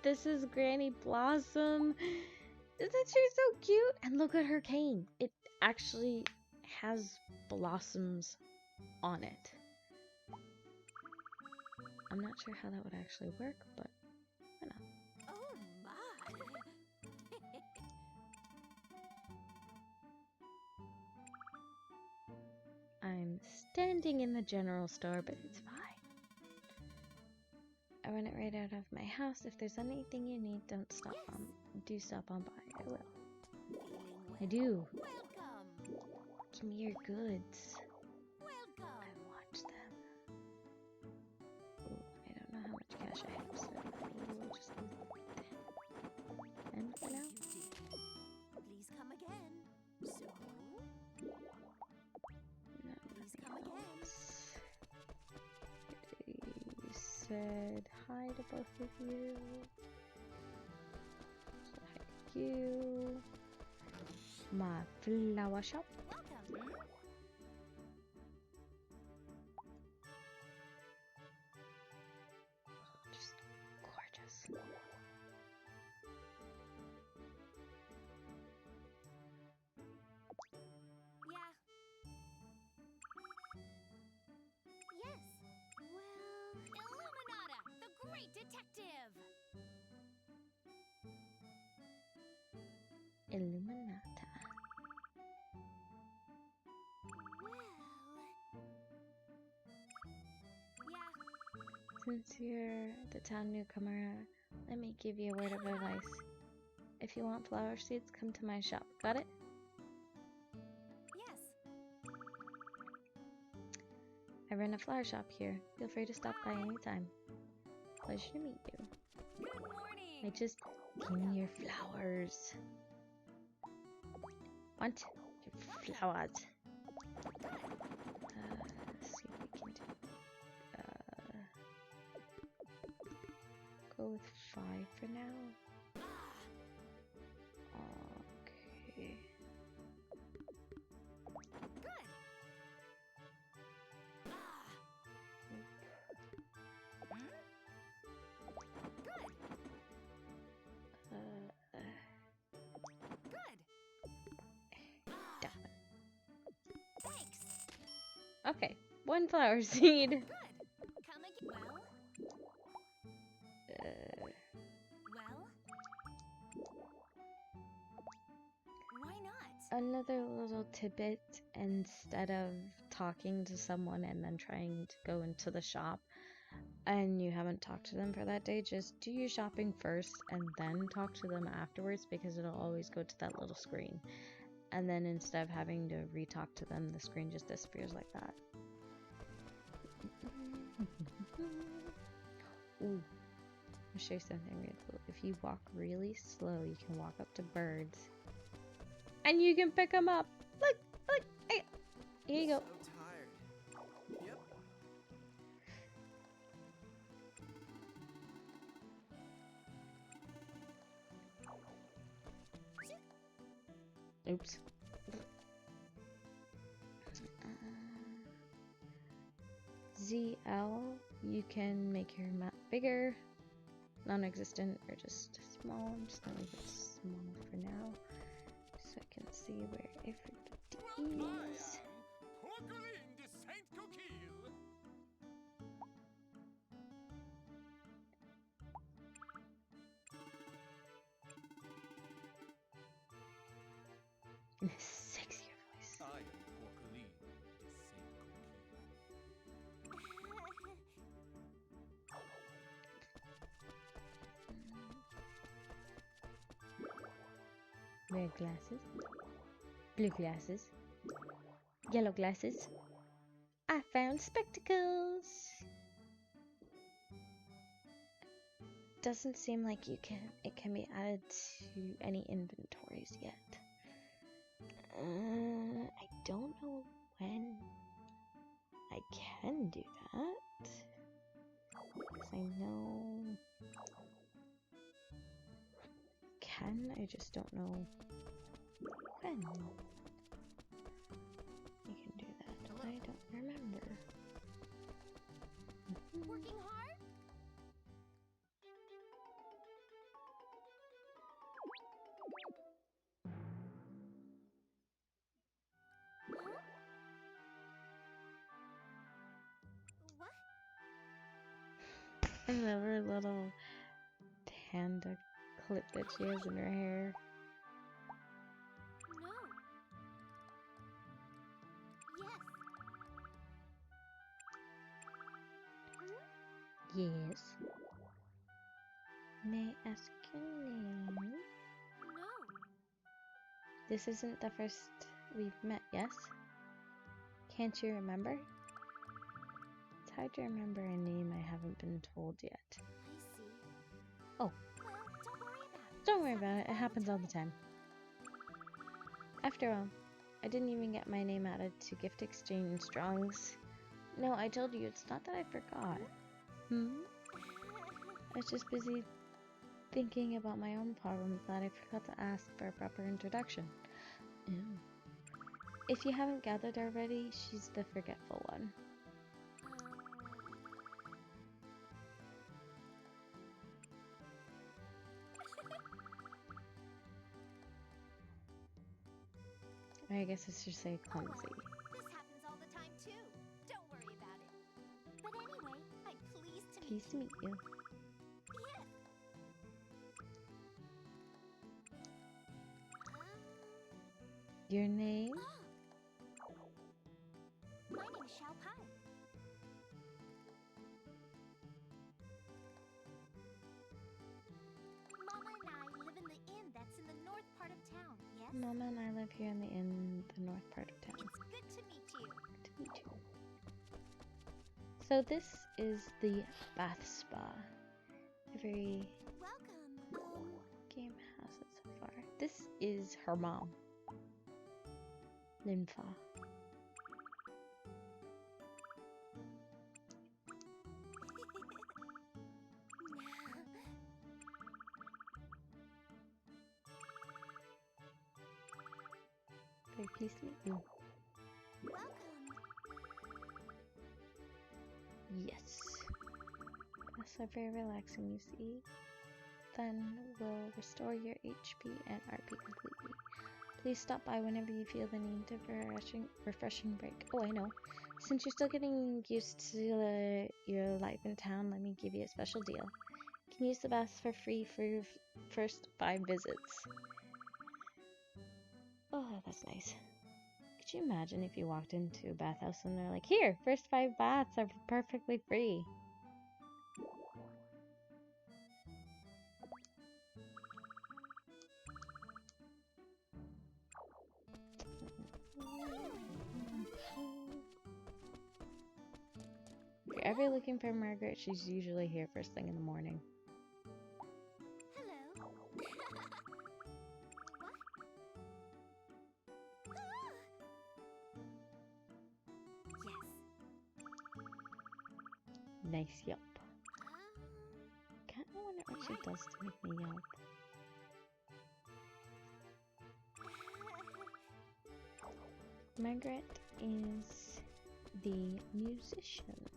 This is Granny Blossom. Isn't she so cute? And look at her cane. It actually has blossoms on it. I'm not sure how that would actually work, but why not? Oh my. I'm standing in the general store, but it's fine. I run it right out of my house. If there's anything you need, do stop on by. I will. I do. Welcome. Give me your goods. I Welcome. want them. Ooh, I don't know how much cash I have, so we'll just leave it. And for now, You did. Please come again. So, no, please come again. You said hi to both of you. So hi to you. My flower shop. Welcome. Just gorgeous. Yeah. Yes. Well, Illuminata, the great detective. Illuminata. Well. Yeah. Since you're the town newcomer, let me give you a word of advice. If you want flower seeds, come to my shop. Got it? Yes. I run a flower shop here. Feel free to stop by anytime. Pleasure to meet you. Good morning. I just give me your flowers. Want your flowers. Let's see what we can do. Go with 5 for now. Okay. Good. Good. Done. Thanks. Okay, 1 flower seed. Good. Come again. Well. Why not? Another little tidbit, instead of talking to someone and then trying to go into the shop and you haven't talked to them for that day, just do your shopping first and then talk to them afterwards, because it'll always go to that little screen. And then instead of having to re-talk to them, the screen just disappears like that. Ooh, I'll show you something really cool. If you walk really slow, you can walk up to birds and you can pick them up. Look, look, hey, here you go. So tired. Yep. Oops. ZL, you can make your map bigger, non-existent, or just small. I'm just gonna leave it small for now, so I can see where everybody is. Coqueline de Saint-Coquille. in a sexier voice. I am Porcaline, the Saint Coquille. Red glasses, blue glasses, yellow glasses. I found spectacles. Doesn't seem like it can be added to any inventories yet. I don't know when I can do that. 'Cause I know can, I just don't know when I can do that. I don't remember. Working hard? What? I love her little panda clip that she has in her hair. No. Yes. Yes. May I ask your name? No. This isn't the first we've met, yes? Can't you remember? It's hard to remember a name I haven't been told yet. I see. Oh. Well, don't worry about it. Don't worry about it, it happens all the time. After all, I didn't even get my name added to gift exchange drawings. No, I told you, it's not that I forgot. I was just busy thinking about my own problems that I forgot to ask for a proper introduction. If you haven't gathered already, she's the forgetful one. Or I guess I should say clumsy. This happens all the time too. Don't worry about it. But anyway, I'm pleased to meet Pleased to meet you. Yes. Your name? My name is Xiao Pai. Mama and I live in the inn that's in the north part of town, yes? Mama and I live here in the north part of town. It's good to meet you. Good to meet you. So this is the bath spa. Every Welcome. game has it so far. This is her mom, Linfa. Very pleased to meet you. Welcome. Yes. Baths are very relaxing, you see. Then will restore your HP and RP completely. Please stop by whenever you feel the need of a refreshing break. Oh, I know. Since you're still getting used to your life in town, let me give you a special deal. You can use the baths for free for your first 5 visits. Oh, that's nice. Could you imagine if you walked into a bathhouse and they're like, here, first 5 baths are perfectly free. If you're ever looking for Margaret, she's usually here first thing in the morning. Hello. What? Yes. Nice yelp. Kinda wonder what she does to make me yelp. Margaret is the musician.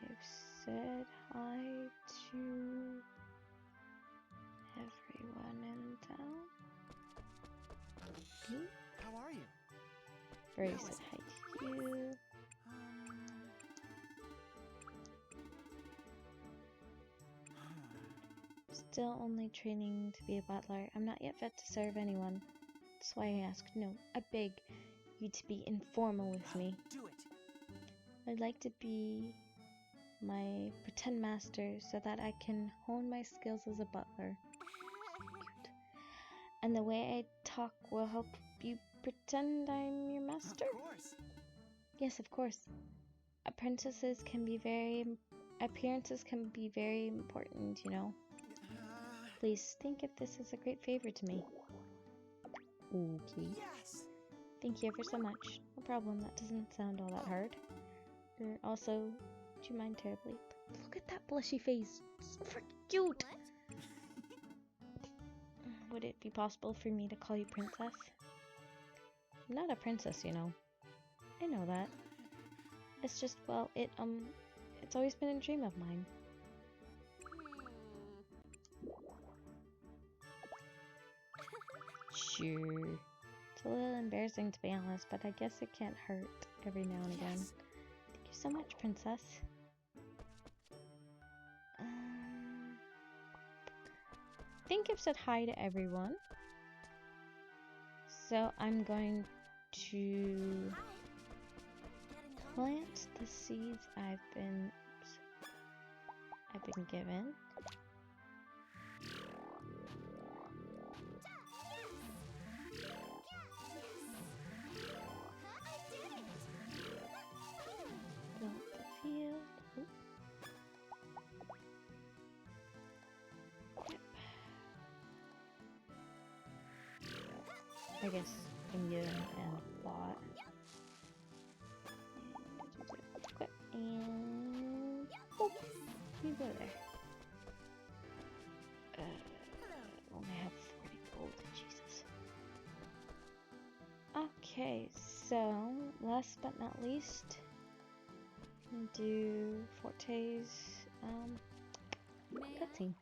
I've said hi to everyone in town. Me? How are you? Brady said hi to you. still only training to be a butler. I'm not yet fit to serve anyone. That's why I asked. No, I beg you to be informal with me. Do it. I'd like to be my pretend master so that I can hone my skills as a butler. Cute. And the way I talk will help you pretend I'm your master? Of course. Yes, of course. Appearances can be very important, you know. Please think if this is a great favor to me. Okay. Yes. Thank you ever so much. No problem, that doesn't sound all that hard. Also, would you mind terribly? Look at that blushy face. So freaking cute. Would it be possible for me to call you princess? I'm not a princess, you know. I know that. It's just, well, it's always been a dream of mine. Sure. It's a little embarrassing to be honest, but I guess it can't hurt every now and again. Yes. Thank you so much, princess. I think I've said hi to everyone. So I'm going to plant the seeds I've been given. Plant the field. Oop. Yep. I guess I'm given and bought. And oh, you go there. Only have 40 gold, Jesus. Okay, so last but not least, do Forte's cutscene.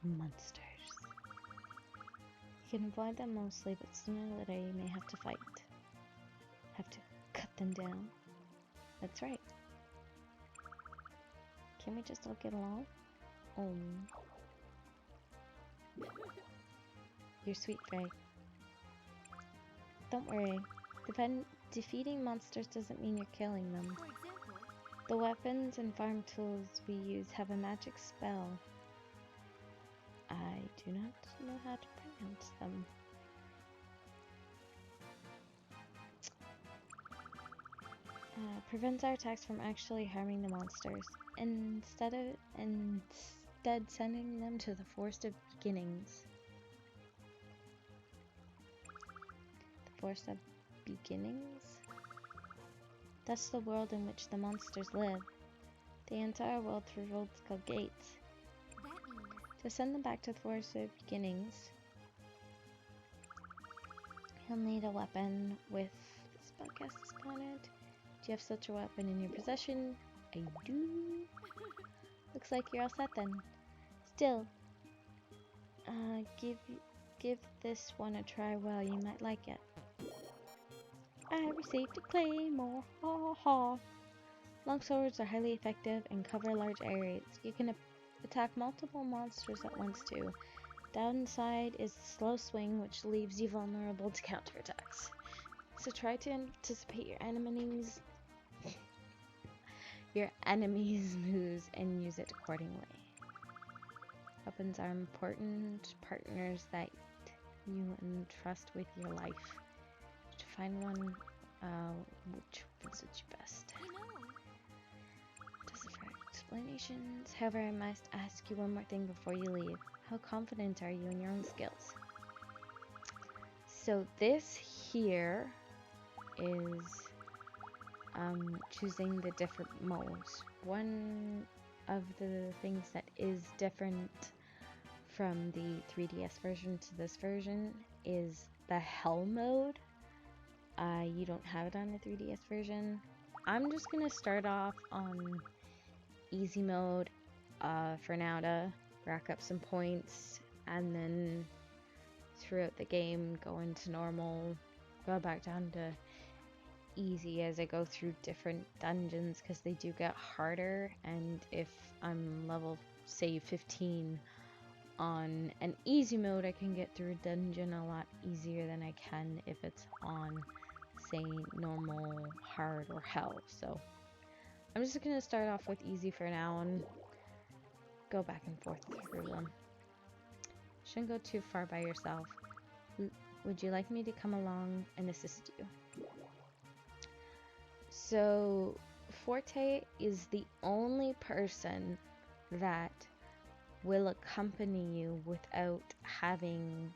Monsters. You can avoid them mostly, but sooner or later you may have to fight. Have to cut them down. That's right. Can we just all get along? You're sweet, Frey. Don't worry. Defeating monsters doesn't mean you're killing them. For example, The weapons and farm tools we use have a magic spell. I do not know how to pronounce them. Prevents our attacks from actually harming the monsters. Instead sending them to the Forest of Beginnings. The Forest of Beginnings? That's the world in which the monsters live. They enter our world through roads called gates. that means To send them back to the Forest of Beginnings, you'll need a weapon with the spellcast upon it. Do you have such a weapon in your possession? I do. Looks like you're all set then. Still, give this one a try. Well, you might like it. I received a claymore. Ha ha. Long swords are highly effective and cover large areas. You can attack multiple monsters at once too. Downside is the slow swing, which leaves you vulnerable to counterattacks. So try to anticipate your enemies' moves and use it accordingly. Weapons are important partners that you entrust with your life. To find one which suits you best. you know. Does it for explanations? However, I must ask you one more thing before you leave. How confident are you in your own skills? So this here is choosing the different modes. One of the things that is different from the 3DS version to this version is the hell mode. you don't have it on the 3DS version, I'm just gonna start off on easy mode for now to rack up some points, and then throughout the game go into normal, go back down to easy as I go through different dungeons, because they do get harder. And if I'm level, say, 15 on an easy mode, I can get through a dungeon a lot easier than I can if it's on, say, normal, hard, or hell. So I'm just gonna start off with easy for now and go back and forth through them. Shouldn't go too far by yourself. Would you like me to come along and assist you? So Forte is the only person that will accompany you without having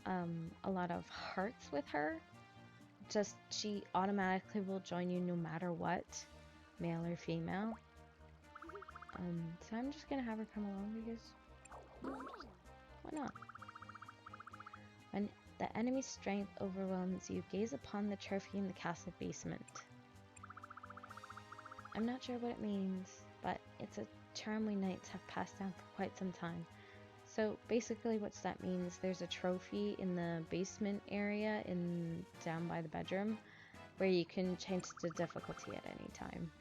a lot of hearts with her. Just she automatically will join you no matter what, male or female. So I'm just gonna have her come along because why not? When the enemy's strength overwhelms you, gaze upon the trophy in the castle basement. I'm not sure what it means, but it's a charm we knights have passed down for quite some time. So basically what that means, there's a trophy in the basement area down by the bedroom where you can change the difficulty at any time.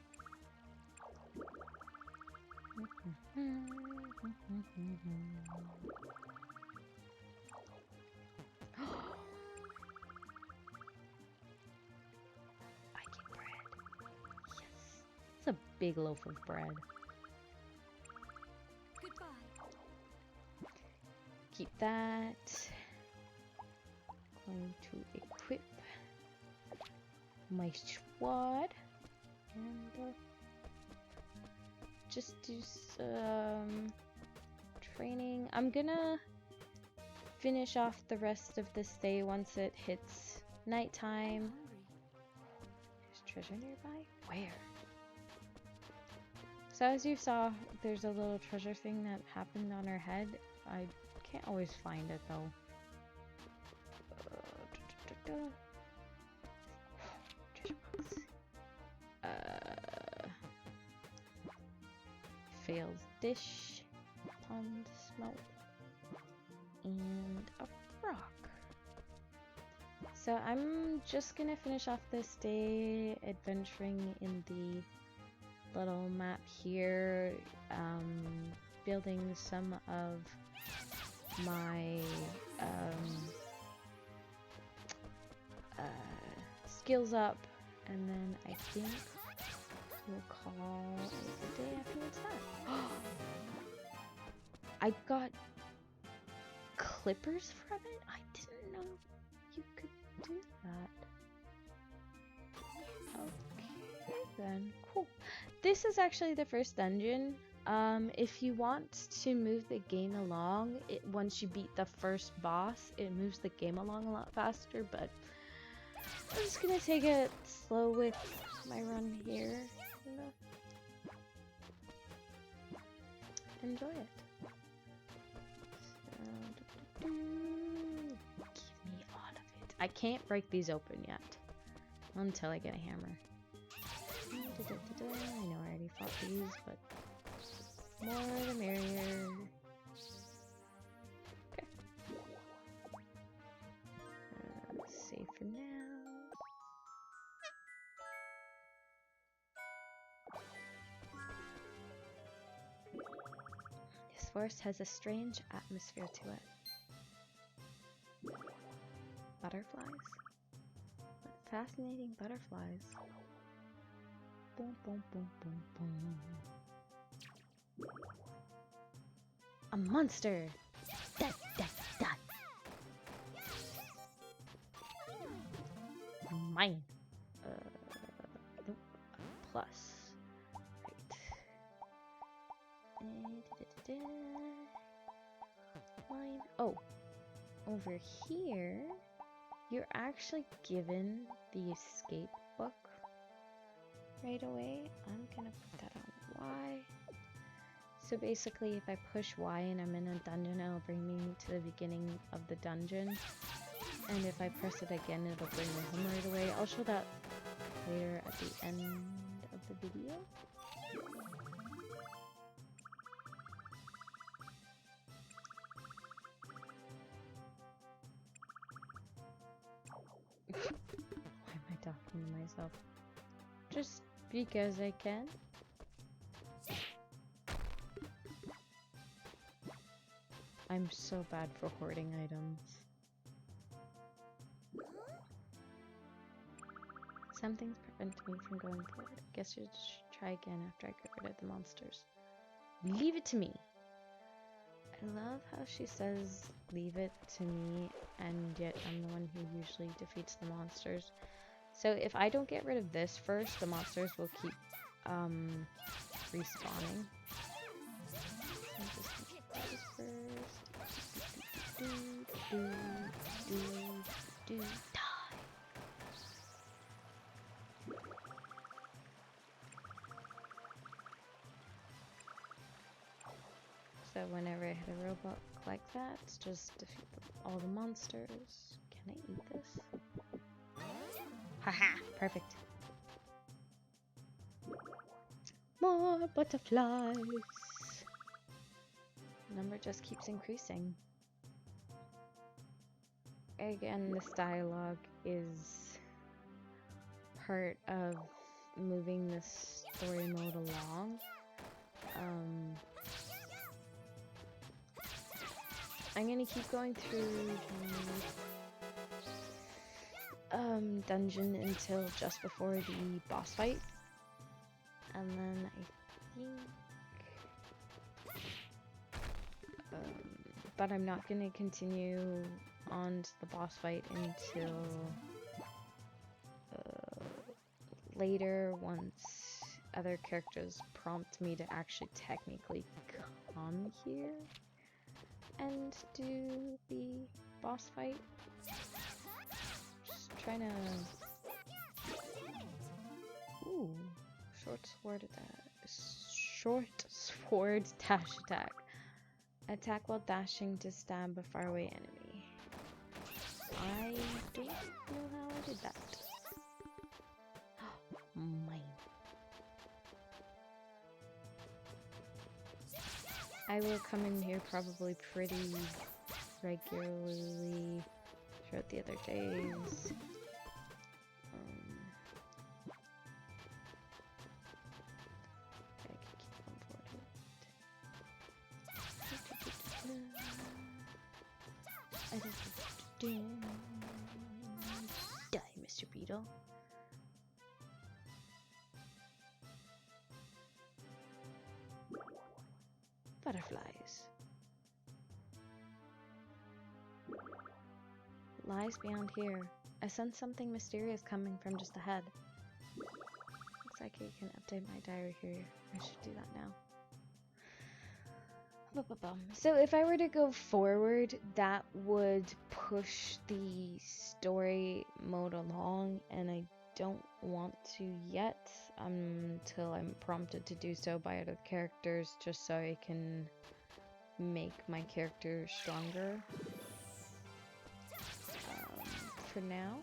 I get bread. Yes. It's a big loaf of bread. Goodbye. Keep that. Going to equip my sword and just do some training. I'm gonna finish off the rest of this day once it hits nighttime. There's treasure nearby? Where? So as you saw, there's a little treasure thing that happened on her head. I can't always find it though. Treasure box. Failed dish, pond smelt, and a rock. So I'm just gonna finish off this day adventuring in the little map here, building some of my skills up, and then I think we'll call it a day afterwards that. I got clippers from it? I didn't know you could do that. Okay then, cool. This is actually the first dungeon. If you want to move the game along, once you beat the first boss, it moves the game along a lot faster, but I'm just gonna take it slow with my run here. Enjoy it. So, give me all of it. I can't break these open yet until I get a hammer. I know I already fought these, but more the merrier. Okay. Save for now. This forest has a strange atmosphere to it. Butterflies? What fascinating butterflies. Boom, boom, boom, boom, boom. A monster! Die, die, die! Mine! Nope. Plus. Right. Mine. Oh. Over here, you're actually given the escape book right away. I'm gonna put that on Y. So basically, if I push Y and I'm in a dungeon, it'll bring me to the beginning of the dungeon. And if I press it again, it'll bring the hemorrhoid away. I'll show that later at the end of the video. Why am I talking to myself? Just because I can. I'm so bad for hoarding items. Something's preventing me from going forward. Guess you should try again after I get rid of the monsters. Leave it to me. I love how she says, leave it to me, and yet I'm the one who usually defeats the monsters. So if I don't get rid of this first, the monsters will keep respawning. I'm just gonna do this first. Die! So whenever I hit a robot like that, just defeat all the monsters. Can I eat this? Haha! Perfect. More butterflies! The number just keeps increasing. Again, this dialogue is part of moving this story mode along. I'm gonna keep going through the dungeon until just before the boss fight. And then I think... but I'm not gonna continue on to the boss fight until later, once other characters prompt me to actually technically come here and do the boss fight. Just trying to... Ooh, short sword attack. Short sword dash attack. Attack while dashing to stab a faraway enemy. I don't know how I did that. Mine. I will come in here probably pretty regularly throughout the other days. I can keep on forward. Die, Mr. Beetle. Butterflies. Lies beyond here. I sense something mysterious coming from just ahead. Looks like I can update my diary here. I should do that now. So if I were to go forward, that would push the story mode along, and I don't want to yet until I'm prompted to do so by other characters, just so I can make my character stronger. For now,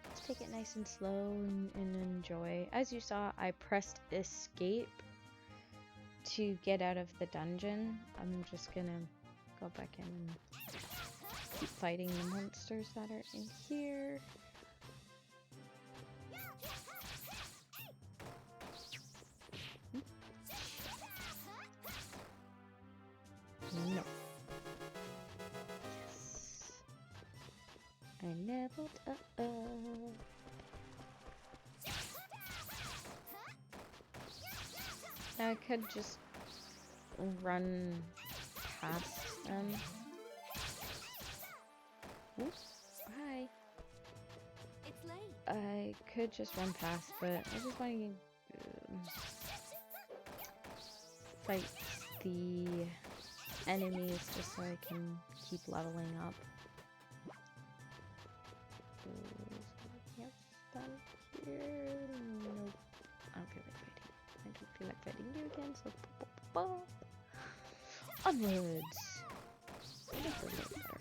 let's take it nice and slow and enjoy. As you saw, I pressed escape to get out of the dungeon. I'm just gonna go back in and keep fighting the monsters that are in here. No. Yes. I leveled up. I could just run past them. Oops. Hi. It's late. I could just run past, but I just want to fight the enemies just so I can keep leveling up. Yes, down here. Nope. I don't feel like fighting. I don't feel like fighting you again, so pop. Onwards! I think we're a little better.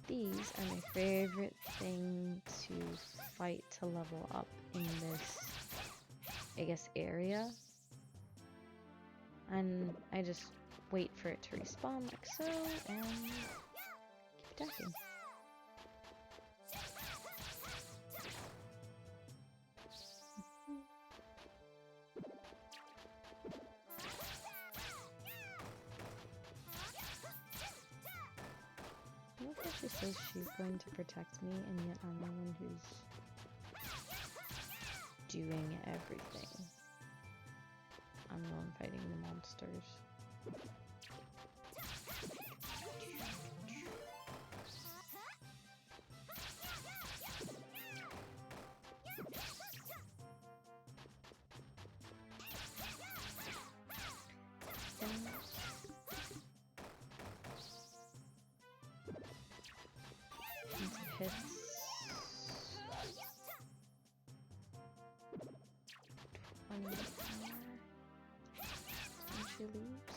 these are my favorite thing to fight to level up in this, I guess, area. And I just wait for it to respawn like so, and keep attacking. I love how she says she's going to protect me, and yet I'm the one who's doing everything. I'm the one fighting the monsters. Hits. And she leaves.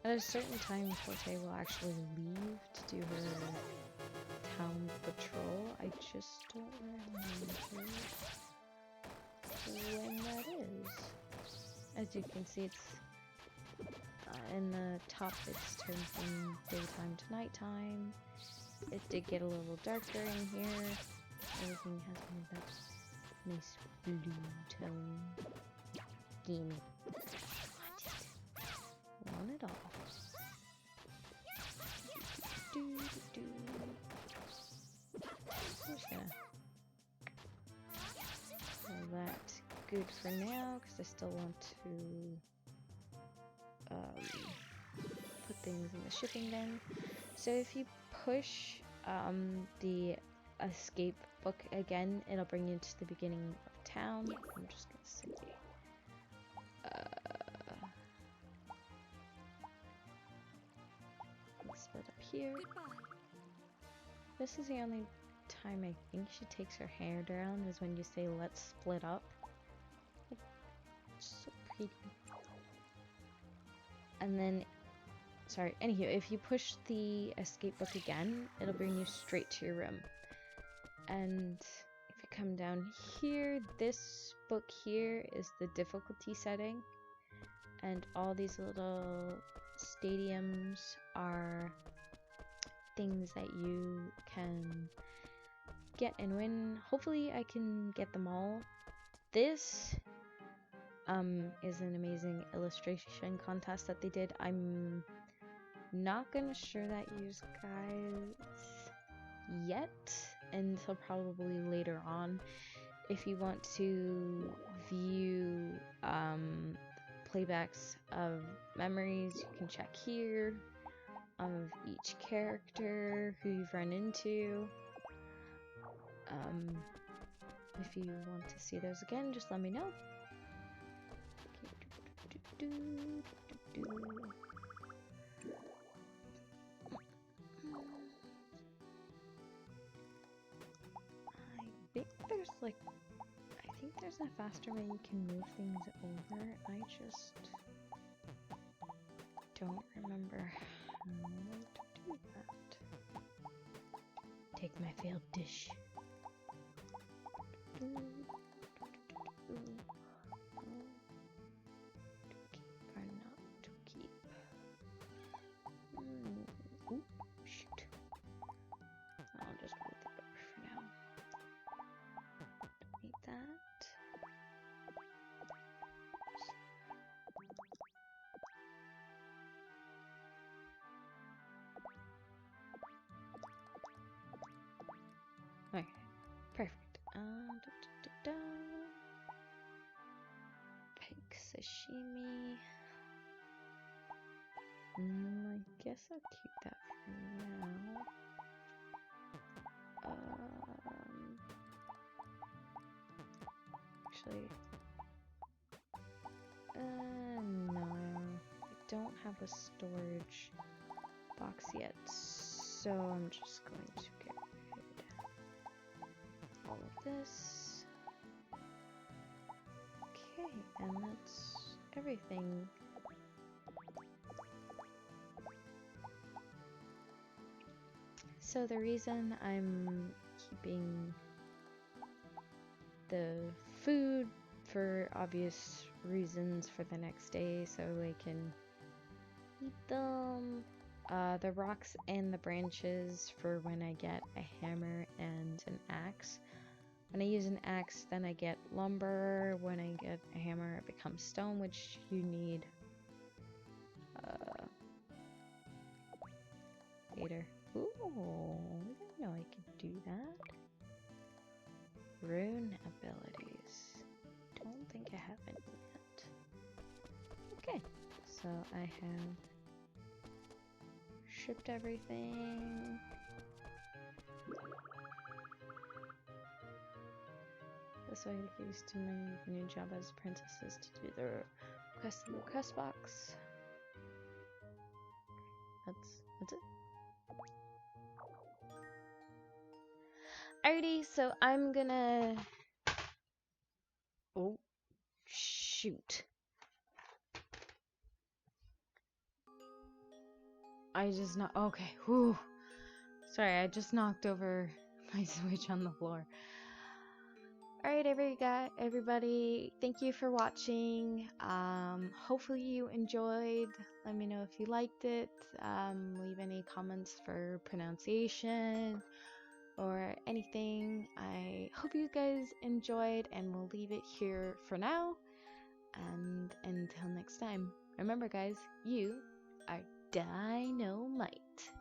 At a certain time, Forte will actually leave to do her town patrol. I just don't remember when that is. As you can see, it's in the top, it's turned from daytime to nighttime. It did get a little darker in here. Everything has more of that nice blue tone. Gimme. Want it all. I'm just gonna call that good for now, because I still want to put things in the shipping bin. So if you push the escape book again, it'll bring you to the beginning of town. I'm just gonna say split up here. This is the only time I think she takes her hair down, is when you say let's split up. Like, it's so pretty. And then, sorry, anywho, if you push the escape book again, it'll bring you straight to your room. And if you come down here, this book here is the difficulty setting. And all these little stadiums are things that you can get and win. Hopefully I can get them all. This is an amazing illustration contest that they did. I'm not gonna share that you guys yet until probably later on. If you want to view playbacks of memories, you can check here of each character who you've run into. If you want to see those again, just let me know. I think there's a faster way you can move things over. I just don't remember how to do that. Take my failed dish. To keep or not to keep. Ooh, shoot. I'll just move that over for now. Don't need that. Okay, perfect. Pink sashimi. I guess I'll keep that for now. Actually, no, I don't have a storage box yet, so I'm just going to get rid of all of this. Okay, and that's everything. So the reason I'm keeping the food for obvious reasons for the next day so I can eat them. The rocks and the branches for when I get a hammer and an axe. When I use an axe, then I get lumber. When I get a hammer, it becomes stone, which you need. Later. Ooh, I didn't know I could do that. Rune abilities. Don't think I have any yet. Okay, so I have shipped everything. This way I get used to my new job as princesses to do the request in the request box. That's it. Alrighty, so I'm gonna... Oh, shoot. I just not... Okay, whew. Sorry, I just knocked over my Switch on the floor. Alright, everybody, thank you for watching. Hopefully you enjoyed. Let me know if you liked it. Leave any comments for pronunciation or anything. I hope you guys enjoyed, and we'll leave it here for now. And until next time, remember guys, you are dynamite.